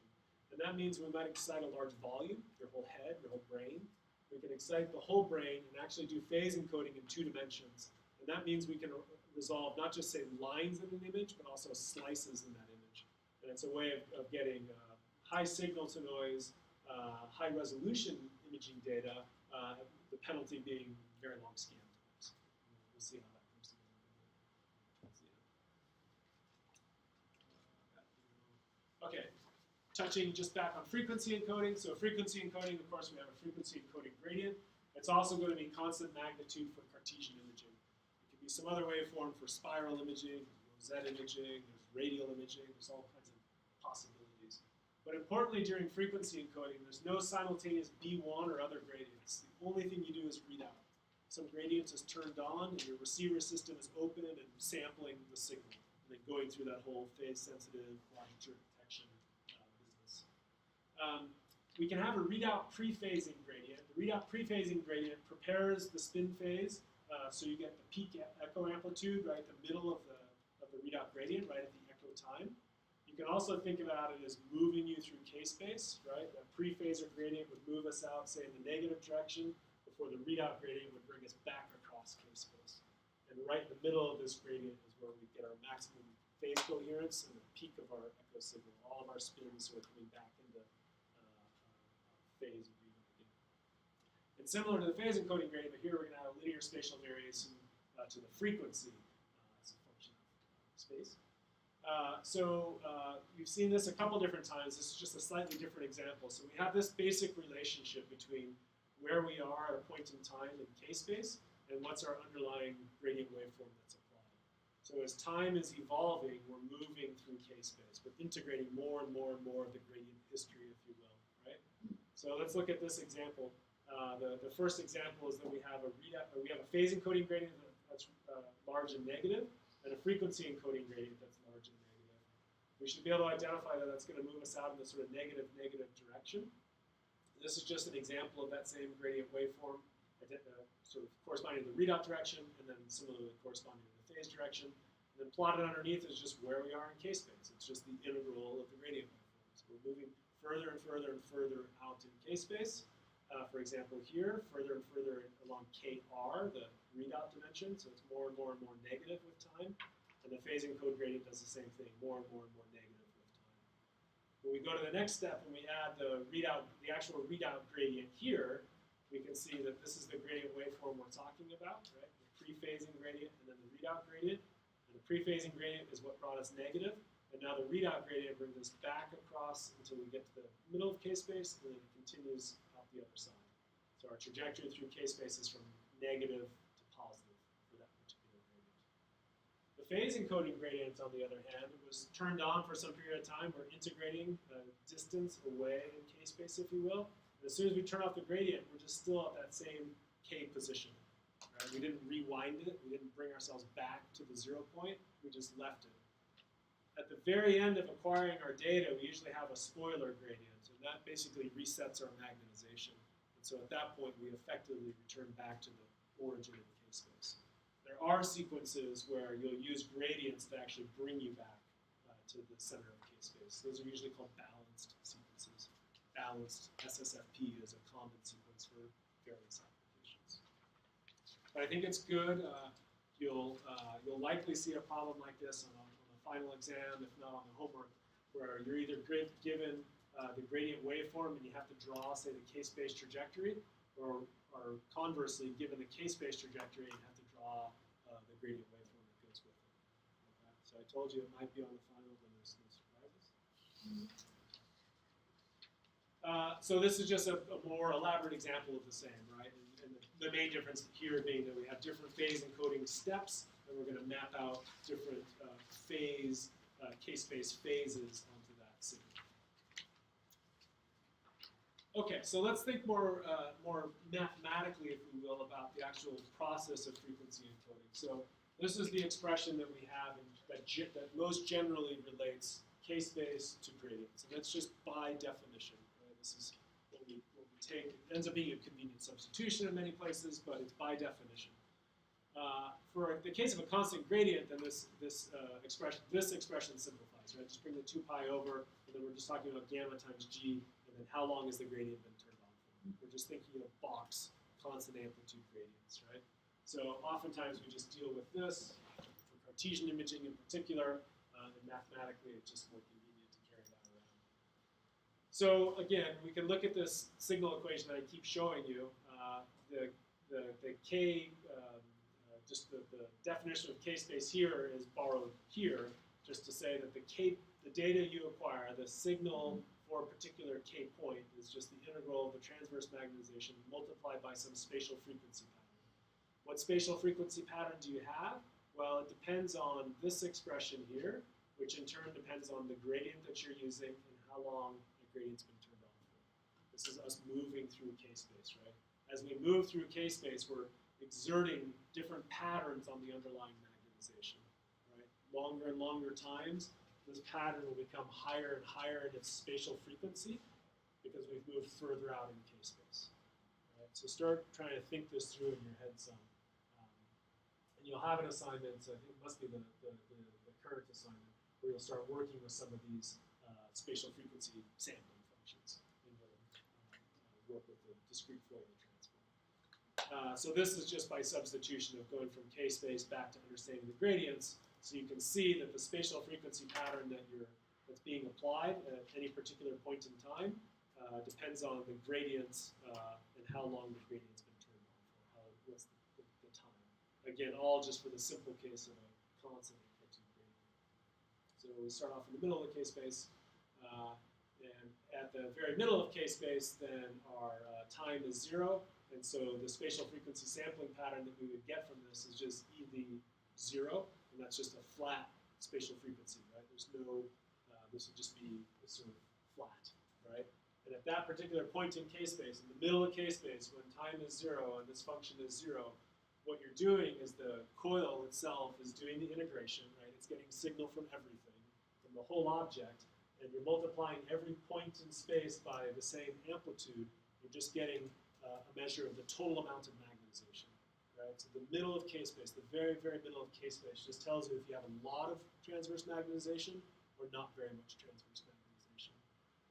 And that means we might excite a large volume, your whole head, your whole brain. We can excite the whole brain and actually do phase encoding in 2 dimensions. And that means we can resolve not just, say, lines in an image, but also slices in that image. And it's a way of getting high signal-to-noise, high-resolution imaging data, the penalty being very long scan times. We'll see how that comes together. Okay, touching just back on frequency encoding. So frequency encoding, of course, we have a frequency encoding gradient. It's also going to be constant magnitude for Cartesian imaging. It could be some other waveform for spiral imaging, Z imaging, there's radial imaging, there's all kinds of possibilities. But importantly, during frequency encoding, there's no simultaneous B1 or other gradients. The only thing you do is read out. Some gradients is turned on, and your receiver system is open and sampling the signal, and then going through that whole phase-sensitive longitude detection business. we can have a readout prephasing gradient. The readout prephasing gradient prepares the spin phase, so you get the peak echo amplitude right at the middle of the readout gradient, right at the echo time. You can also think about it as moving you through k-space, right? That prephaser gradient would move us out, say, in the negative direction, before the readout gradient would bring us back across k-space. And right in the middle of this gradient is where we get our maximum phase coherence and the peak of our echo signal. All of our spins sort of coming back into phase agreement again. And similar to the phase encoding gradient, but here we're going to have a linear spatial variation to the frequency as a function of space. You've seen this a couple different times. This is just a slightly different example. So we have this basic relationship between where we are at a point in time in k-space and what's our underlying gradient waveform that's applied. So as time is evolving, we're moving through k-space, but integrating more and more and more of the gradient history, if you will, right? So let's look at this example. The first example is that we have a phase encoding gradient that's large and negative, and a frequency encoding gradient that's large and negative. We should be able to identify that that's going to move us out in the sort of negative direction. This is just an example of that same gradient waveform, sort of corresponding to the readout direction, and then similarly corresponding to the phase direction. And then plotted underneath is just where we are in k-space. It's just the integral of the gradient waveform. So we're moving further and further and further out in k-space. For example, here, further and further along kr, the readout dimension, so it's more and more and more negative with time. And the phase encode gradient does the same thing, more and more and more negative with time. When we go to the next step, when we add the actual readout gradient here, we can see that this is the gradient waveform we're talking about, right? The prephasing gradient and then the readout gradient. And the prephasing gradient is what brought us negative. And now the readout gradient brings us back across until we get to the middle of k-space, and then it continues out the other side. So our trajectory through k-space is from negative to positive for that particular gradient. The phase encoding gradient, on the other hand, was turned on for some period of time. We're integrating distance away in k-space, if you will. And as soon as we turn off the gradient, we're just still at that same k position. Right? We didn't rewind it. We didn't bring ourselves back to the 0 point. We just left it. At the very end of acquiring our data, we usually have a spoiler gradient, and that basically resets our magnetization. And so at that point, we effectively return back to the origin of the k-space. There are sequences where you'll use gradients to actually bring you back to the center of k-space. Those are usually called balanced sequences. Balanced SSFP is a common sequence for various applications. But I think it's good. You'll likely see a problem like this on a final exam, if not on the homework, where you're either given the gradient waveform and you have to draw, say, the k-space trajectory, or conversely, given the k-space trajectory, you have to draw the gradient waveform that goes with it. Okay? So I told you it might be on the final, but there's no surprises. So this is just a more elaborate example of the same, right? And the main difference here being that we have different phase encoding steps, and we're going to map out different k-space phases onto that signal. Okay, so let's think more mathematically, if we will, about the actual process of frequency encoding. So this is the expression that we have that most generally relates k-space to gradients, and that's just by definition. Right? This is what we take. It ends up being a convenient substitution in many places, but it's by definition. For the case of a constant gradient, then this expression simplifies, right? Just bring the 2 pi over, and then we're just talking about gamma times g, and then how long has the gradient been turned on for? We're just thinking of box constant amplitude gradients, right? So oftentimes we just deal with this for Cartesian imaging in particular, and mathematically it's just more convenient to carry that around. So again, we can look at this signal equation that I keep showing you. The k just the definition of k-space here is borrowed here, just to say that the data you acquire, the signal for a particular k point, is just the integral of the transverse magnetization multiplied by some spatial frequency pattern. What spatial frequency pattern do you have? Well, it depends on this expression here, which in turn depends on the gradient that you're using and how long the gradient's been turned on for. This is us moving through k-space, right? As we move through k-space, we're exerting different patterns on the underlying magnetization, right? Longer and longer times, this pattern will become higher and higher in its spatial frequency because we've moved move further out in K-space. Right? So start trying to think this through in your head some. And you'll have an assignment, so I think it must be the current assignment, where you'll start working with some of these spatial frequency sampling functions. And you'll work with the discrete Fourier transform. So this is just by substitution of going from K-space back to understanding the gradients. So you can see that the spatial frequency pattern that's being applied at any particular point in time depends on the gradients and how long the gradient's been turned on for, what's the time. Again, all just for the simple case of a constant amplitude gradient. So we start off in the middle of the K-space, and at the very middle of K-space, then our time is 0, and so the spatial frequency sampling pattern that we would get from this is just EV0, and that's just a flat spatial frequency, right? There's no, this would just be sort of flat, right? And at that particular point in K-space, in the middle of K-space, when time is 0 and this function is 0, what you're doing is the coil itself is doing the integration, right? It's getting signal from everything, from the whole object, and you're multiplying every point in space by the same amplitude. You're just getting a measure of the total amount of magnetization, right? So the middle of K-space, the very, very middle of K-space, just tells you if you have a lot of transverse magnetization or not very much transverse magnetization.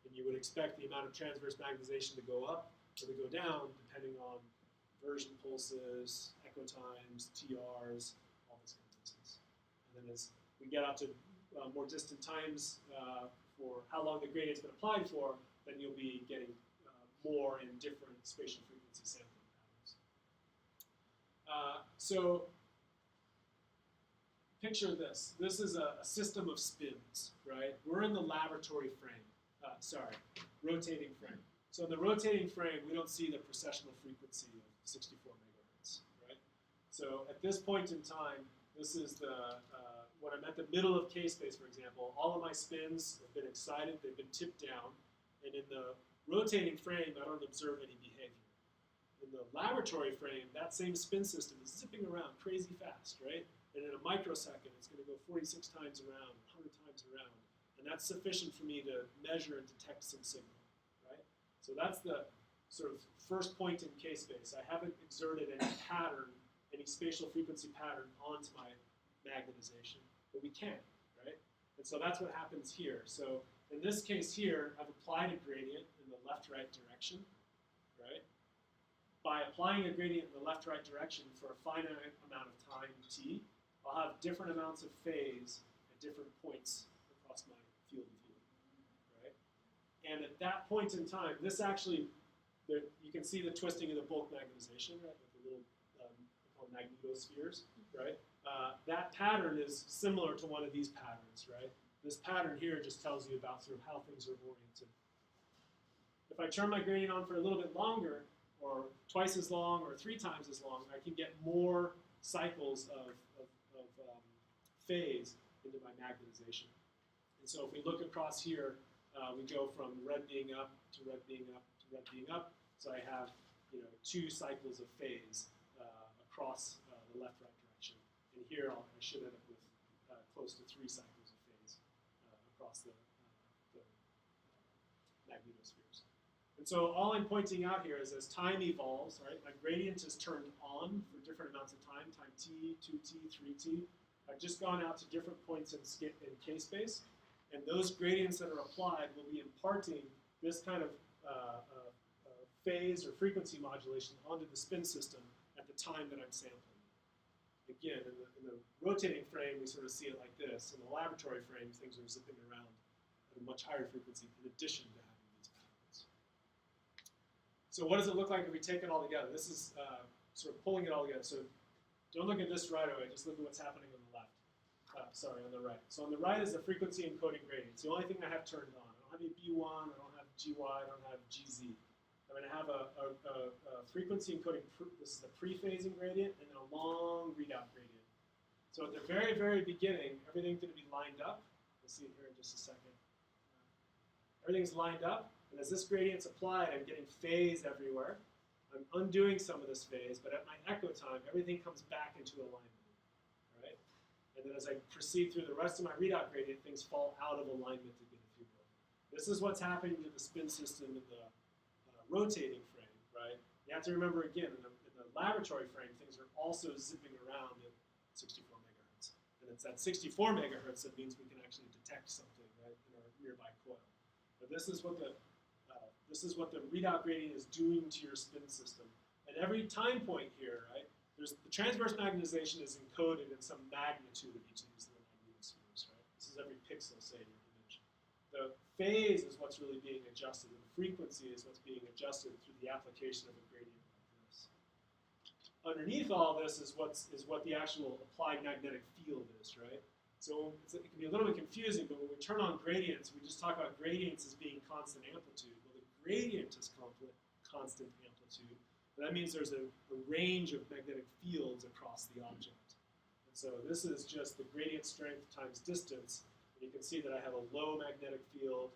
And you would expect the amount of transverse magnetization to go up or to go down depending on version pulses, echo times, TRs, all this kind of business. And then as we get out to more distant times for how long the gradient's been applied for, then you'll be getting more in different spatial frequency sampling patterns. So picture this. This is a system of spins, right? We're in the laboratory frame. Rotating frame. So in the rotating frame, we don't see the precessional frequency of 64 megahertz, right? So at this point in time, this is when I'm at the middle of K-space, for example, all of my spins have been excited, they've been tipped down, and in the rotating frame, I don't observe any behavior. In the laboratory frame, that same spin system is zipping around crazy fast, right? And in a microsecond, it's going to go 46 times around, 100 times around, and that's sufficient for me to measure and detect some signal, right? So that's the sort of first point in K-space. I haven't exerted any pattern, any spatial frequency pattern onto my magnetization, but we can, right? And so that's what happens here. So in this case here, I've applied a gradient in the left-right direction, right? By applying a gradient in the left-right direction for a finite amount of time, t, I'll have different amounts of phase at different points across my field of view, right? And at that point in time, this actually, you can see the twisting of the bulk magnetization, right, with the little called magnetospheres, right? That pattern is similar to one of these patterns, right? This pattern here just tells you about sort of how things are oriented. If I turn my gradient on for a little bit longer, or twice as long, or 3 times as long, I can get more cycles of phase into my magnetization. And so if we look across here, we go from red being up to red being up to red being up. So I have 2 cycles of phase across the left-right direction. And here I should end up with close to 3 cycles of phase across the magnetospheres. And so all I'm pointing out here is as time evolves, right, my gradient is turned on for different amounts of time t, 2t, 3t. I've just gone out to different points in K-space, and those gradients that are applied will be imparting this kind of phase or frequency modulation onto the spin system at the time that I'm sampling. Again, in the rotating frame, we sort of see it like this. In the laboratory frame, things are zipping around at a much higher frequency in addition to having these patterns. So what does it look like if we take it all together? This is sort of pulling it all together. So don't look at this right away, just look at what's happening on the left. On the right. So on the right is the frequency encoding gradient. It's the only thing I have turned on. I don't have any B1, I don't have GY, I don't have GZ. I'm going to have a frequency encoding, this is the pre-phasing gradient, and then a long readout gradient. So at the very, very beginning, everything's going to be lined up. We'll see it here in just a second. Everything's lined up, and as this gradient's applied, I'm getting phase everywhere. I'm undoing some of this phase, but at my echo time, everything comes back into alignment, right? And then as I proceed through the rest of my readout gradient, things fall out of alignment again, if you will. This is what's happening to the spin system in the rotating frame, right? You have to remember again, in the laboratory frame, things are also zipping around at 64 megahertz. And it's at 64 megahertz that means we can actually detect something, right, in our nearby coil. But this is what the readout gradient is doing to your spin system. And every time point here, right, the transverse magnetization is encoded in some magnitude of each of these little magnetospheres, right? This is every pixel, say, in your image. The phase is what's really being adjusted, and the frequency is what's being adjusted through the application of a gradient like this. Underneath all this is what the actual applied magnetic field is, right? So it can be a little bit confusing, but when we turn on gradients, we just talk about gradients as being constant amplitude. Well, the gradient is constant amplitude, but that means there's a range of magnetic fields across the object. And so this is just the gradient strength times distance. And you can see that I have a low magnetic field,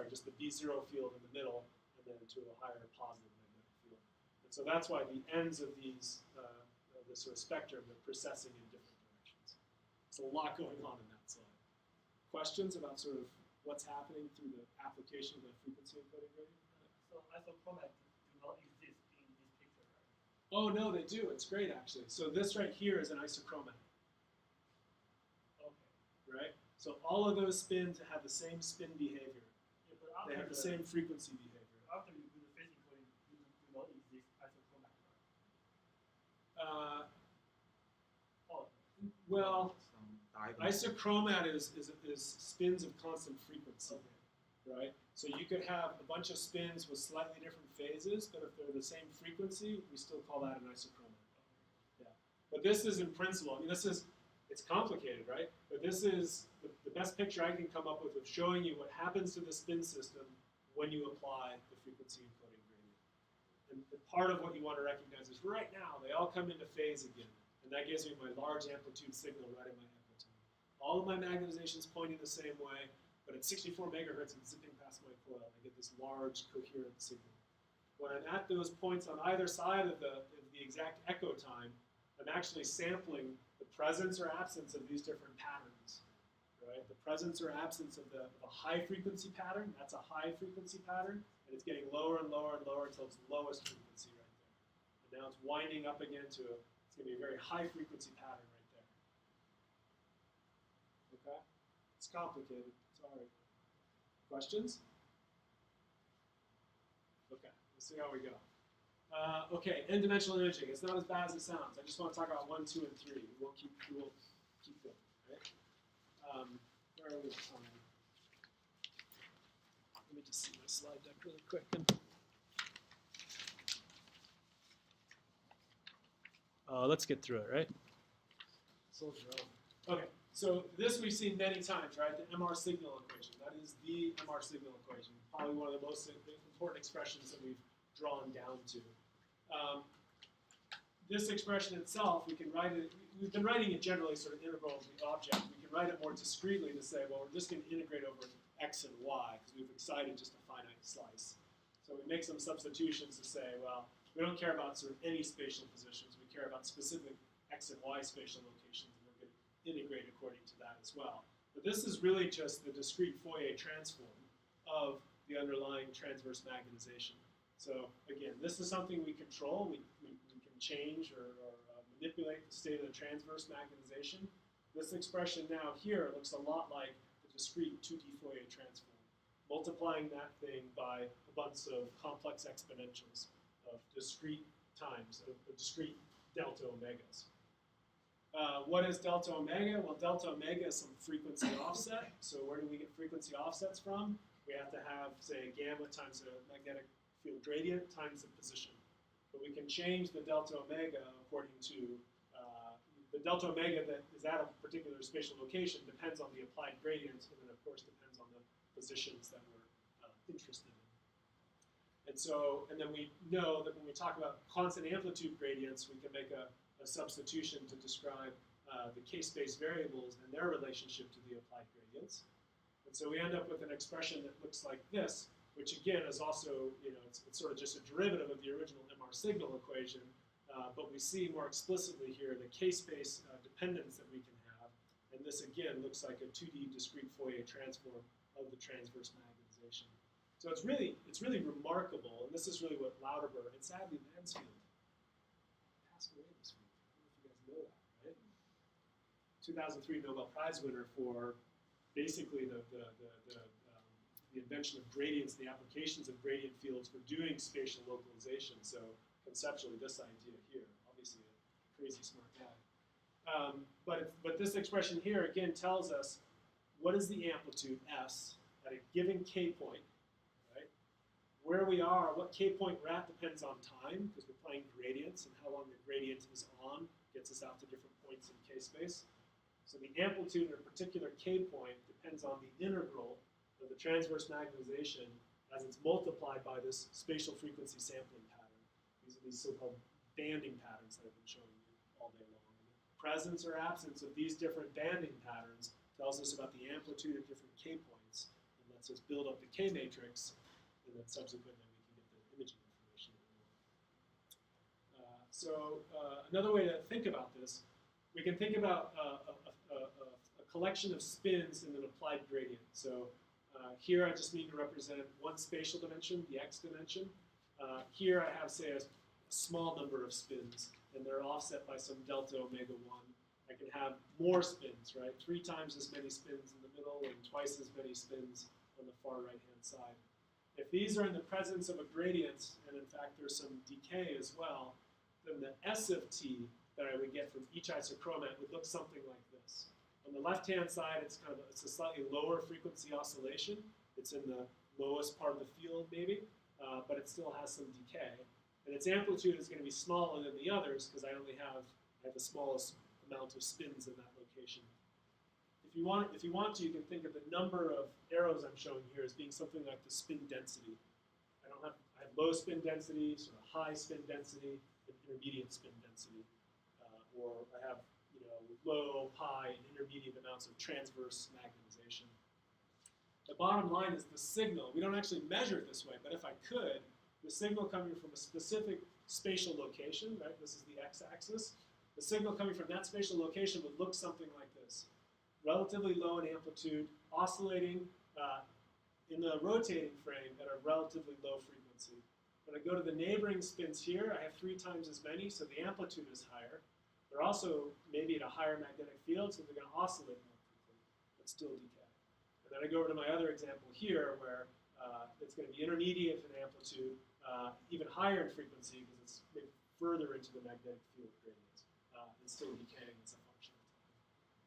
just the B0 field in the middle, and then to a higher positive magnetic field. And so that's why the ends of these, this sort of spectrum, are precessing in different directions. There's a lot going on in that slide. Questions about sort of what's happening through the application of the frequency encoding gradient? So isochromatic do not exist in this picture, right? Oh no, they do. It's great actually. So this right here is an isochromatic. Okay. Right? So all of those spins have the same spin behavior. Yeah, but They have the same frequency behavior. After you do the phase encoding, you do not exist isochromatic, right? Well, Some diagonal. isochromat is spins of constant frequency, right? So you could have a bunch of spins with slightly different phases, but if they're the same frequency, we still call that an isochromat. Yeah. But this is in principle, I mean, it's complicated, right? But this is the best picture I can come up with of showing you what happens to the spin system when you apply the frequency encoding gradient. And part of what you want to recognize is right now, they all come into phase again. And that gives me my large amplitude signal right in my echo time. All of my magnetization is pointing the same way, but at 64 megahertz and zipping past my coil, I get this large coherent signal. When I'm at those points on either side of the exact echo time, I'm actually sampling the presence or absence of these different patterns, right? The presence or absence of a high frequency pattern, that's a high frequency pattern, and it's getting lower and lower and lower until it's the lowest frequency right there. And now it's winding up again to it's going to be a very high frequency pattern right there. Okay? It's complicated, sorry. Questions? Okay, let's see how we go. Okay, n-dimensional imaging. It's not as bad as it sounds. I just want to talk about 1, 2, and 3. We'll keep going, right? Where are we on? Let me just see my slide deck really quick. Let's get through it, right? Okay, so this we've seen many times, right? The MR signal equation. That is the MR signal equation. Probably one of the most important expressions that we've drawn down to. This expression itself, we can write it, we've been writing it generally sort of integral of the object. We can write it more discretely to say, well, we're just going to integrate over x and y, because we've excited just a finite slice. So we make some substitutions to say, well, we don't care about sort of any spatial positions. We care about specific x and y spatial locations, and we're going to integrate according to that as well. But this is really just the discrete Fourier transform of the underlying transverse magnetization. So again, this is something we control. We can change or manipulate the state of the transverse magnetization. This expression now here looks a lot like the discrete 2D Fourier transform, multiplying that thing by a bunch of complex exponentials of discrete times, of discrete delta omegas. What is delta omega? Well, delta omega is some frequency offset. So where do we get frequency offsets from? We have to have, say, gamma times the magnetic field gradient times the position. But we can change the delta omega according to the delta omega that is at a particular spatial location depends on the applied gradients, and then of course depends on the positions that we're interested in. And so, and then we know that when we talk about constant amplitude gradients, we can make a substitution to describe the k-space variables and their relationship to the applied gradients. And so we end up with an expression that looks like this, which again is also, it's sort of just a derivative of the original MR signal equation, but we see more explicitly here the k-space dependence that we can have. And this again looks like a 2D discrete Fourier transform of the transverse magnetization. So it's really remarkable, and this is really what Lauterbur and sadly Mansfield passed away this week. I don't know if you guys know that, right? 2003 Nobel Prize winner for basically the invention of gradients, the applications of gradient fields for doing spatial localization. So conceptually, this idea here, obviously a crazy smart guy. But this expression here again tells us what is the amplitude S at a given k point, right? Where we are, what k point we're at depends on time because we're playing gradients, and how long the gradient is on gets us out to different points in k space. So the amplitude at a particular k point depends on the integral of the transverse magnetization as it's multiplied by this spatial frequency sampling pattern. These are these so-called banding patterns that I've been showing you all day long. And the presence or absence of these different banding patterns tells us about the amplitude at different k points and lets us build up the k matrix, and then subsequently we can get the imaging information that we want. Another way to think about this, we can think about a collection of spins in an applied gradient. So here I just need to represent one spatial dimension, the x dimension. Here I have, say, a small number of spins, and they're offset by some delta omega 1. I can have more spins, right? 3 times as many spins in the middle and twice as many spins on the far right-hand side. If these are in the presence of a gradient, and in fact there's some decay as well, then the S of t that I would get from each isochromat would look something like this. On the left-hand side, it's a slightly lower frequency oscillation. It's in the lowest part of the field, maybe, but it still has some decay. And its amplitude is going to be smaller than the others because I have the smallest amount of spins in that location. If you want to, you can think of the number of arrows I'm showing here as being something like the spin density. I have low spin density, sort of high spin density, and intermediate spin density, or I have low, high, and intermediate amounts of transverse magnetization. The bottom line is the signal. We don't actually measure it this way, but if I could, the signal coming from a specific spatial location, right? This is the x-axis. The signal coming from that spatial location would look something like this. Relatively low in amplitude, oscillating in the rotating frame at a relatively low frequency. When I go to the neighboring spins here, I have 3 times as many, so the amplitude is higher. They're also maybe at a higher magnetic field, so they're going to oscillate more quickly, but still decay. And then I go over to my other example here, where it's going to be intermediate in amplitude, even higher in frequency because it's maybe further into the magnetic field gradient, and still decaying as a function of time.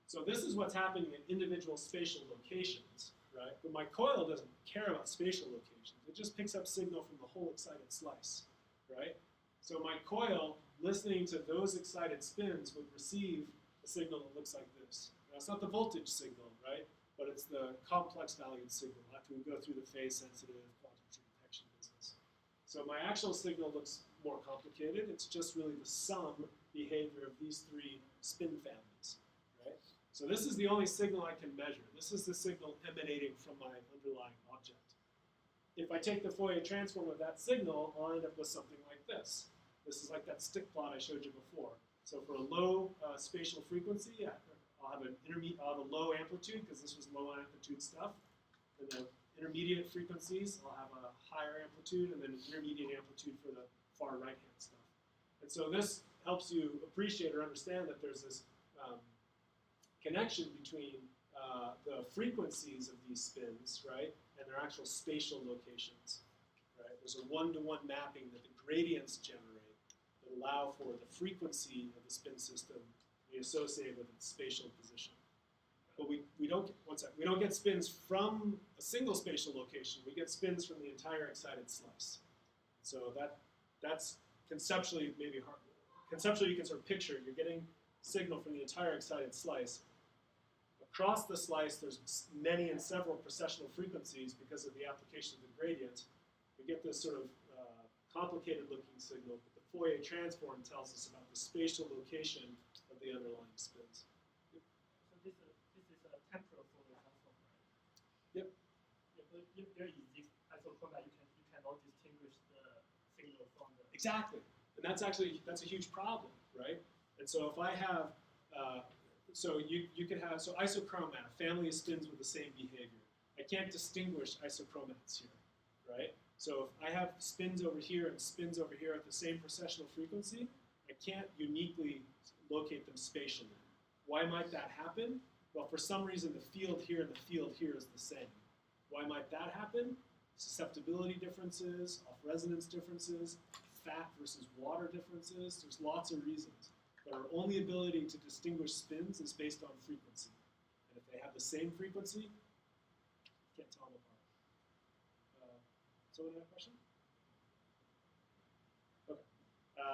So this is what's happening in individual spatial locations, right? But my coil doesn't care about spatial locations. It just picks up signal from the whole excited slice, right? So my coil, listening to those excited spins, would receive a signal that looks like this. Now, it's not the voltage signal, right? But it's the complex valued signal after we go through the phase-sensitive quantum tree detection business. So my actual signal looks more complicated. It's just really the sum behavior of these 3 spin families, right? So this is the only signal I can measure. This is the signal emanating from my underlying object. If I take the Fourier transform of that signal, I'll end up with something like this. This is like that stick plot I showed you before. So for a low spatial frequency, I'll have a low amplitude because this was low amplitude stuff. And the intermediate frequencies, I'll have a higher amplitude, and then intermediate amplitude for the far right-hand stuff. And so this helps you appreciate or understand that there's this connection between the frequencies of these spins, right, and their actual spatial locations. Right? There's a one-to-one mapping that the gradients generate that allow for the frequency of the spin system to be associated with its spatial position. But we don't get spins from a single spatial location. We get spins from the entire excited slice. So that's conceptually maybe hard. Conceptually, you can sort of picture you're getting signal from the entire excited slice. Across the slice, there's many and several precessional frequencies because of the application of the gradient. We get this sort of complicated-looking signal, but the Fourier transform tells us about the spatial location of the underlying spins. So this is a temporal Fourier transform, right? Yep. Yeah, but if there is this isochromat, you cannot distinguish the signal from the... Exactly. And that's a huge problem, right? And so if I have, you could have, isochromat, family of spins with the same behavior. I can't distinguish isochromats here, right? So if I have spins over here and spins over here at the same precessional frequency, I can't uniquely locate them spatially. Why might that happen? Well, for some reason, the field here and the field here is the same. Why might that happen? Susceptibility differences, off-resonance differences, fat versus water differences. There's lots of reasons. But our only ability to distinguish spins is based on frequency. And if they have the same frequency, you can't tell them apart. Someone have a question? Okay.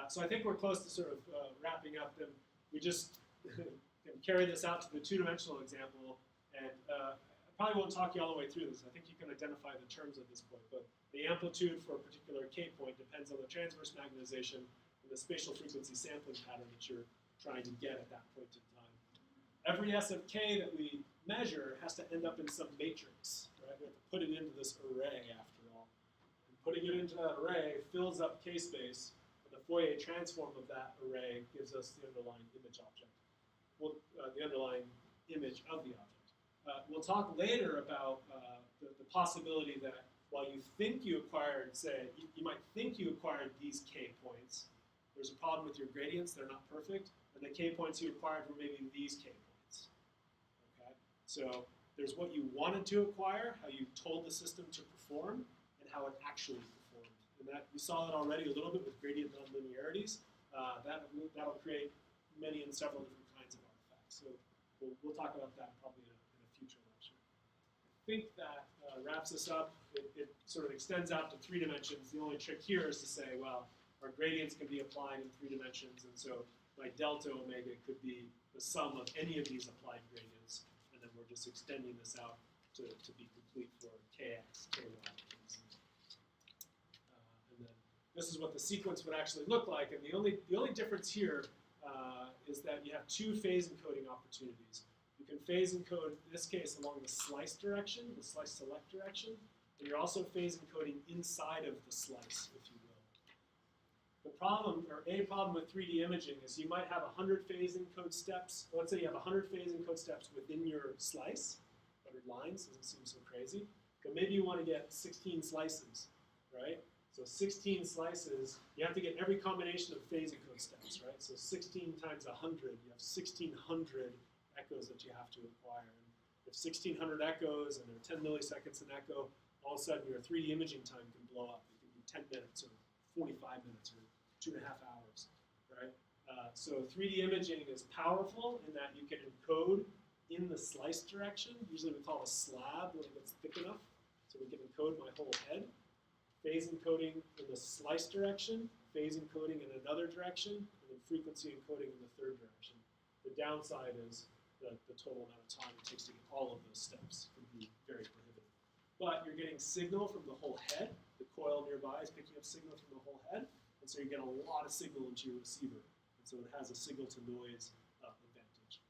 So I think we're close to sort of wrapping up. Then we just can carry this out to the two-dimensional example. And I probably won't talk you all the way through this. I think you can identify the terms at this point. But the amplitude for a particular K point depends on the transverse magnetization and the spatial frequency sampling pattern that you're trying to get at that point in time. Every S of K that we measure has to end up in some matrix, right? We have to put it into this array after all. And putting it into that array fills up K space, and the Fourier transform of that array gives us the underlying image object. Well, the underlying image of the object. We'll talk later about the possibility that while you think you acquired, say, you might think you acquired these K points, there's a problem with your gradients, they're not perfect, and the K points you acquired were maybe these K points. Okay? So there's what you wanted to acquire, how you told the system to perform, and how it actually performed. And that you saw that already a little bit with gradient nonlinearities. That'll create many and several different kinds of artifacts. So we'll talk about that probably in a future lecture. I think that wraps us up. It sort of extends out to 3 dimensions. The only trick here is to say, well, our gradients can be applied in 3 dimensions, and so my delta omega could be the sum of any of these applied gradients, and then we're just extending this out to be complete for kx, ky, and z. And then this is what the sequence would actually look like, and the only difference here is that you have 2 phase encoding opportunities. You can phase encode, in this case, along the slice direction, the slice select direction, and you're also phase encoding inside of the slice, if you will. The problem, or a problem with 3D imaging is you might have 100 phase encode steps. Let's say you have 100 phase encode steps within your slice. 100 lines doesn't seem so crazy. But maybe you want to get 16 slices, right? So 16 slices, you have to get every combination of phase encode steps, right? So 16 times 100, you have 1,600 echoes that you have to acquire. And if 1,600 echoes and they're 10 milliseconds an echo, all of a sudden your 3D imaging time can blow up. It can be 10 minutes or 45 minutes or 2.5 hours, right? So 3D imaging is powerful in that you can encode in the slice direction. Usually we call a slab when it gets thick enough. So we can encode my whole head. Phase encoding in the slice direction, phase encoding in another direction, and then frequency encoding in the third direction. The downside is the total amount of time it takes to get all of those steps can be very prohibitive. But you're getting signal from the whole head. The coil nearby is picking up signal from the whole head. And so you get a lot of signal into your receiver. And so it has a signal-to-noise advantage.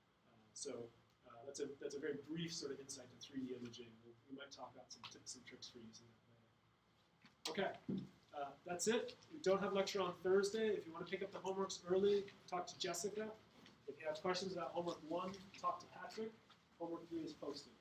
That's a very brief sort of insight to 3D imaging. We might talk about some tips and tricks for using that later. Okay, that's it. We don't have lecture on Thursday. If you want to pick up the homeworks early, talk to Jessica. If you have questions about homework 1, talk to Patrick. Homework 3 is posted.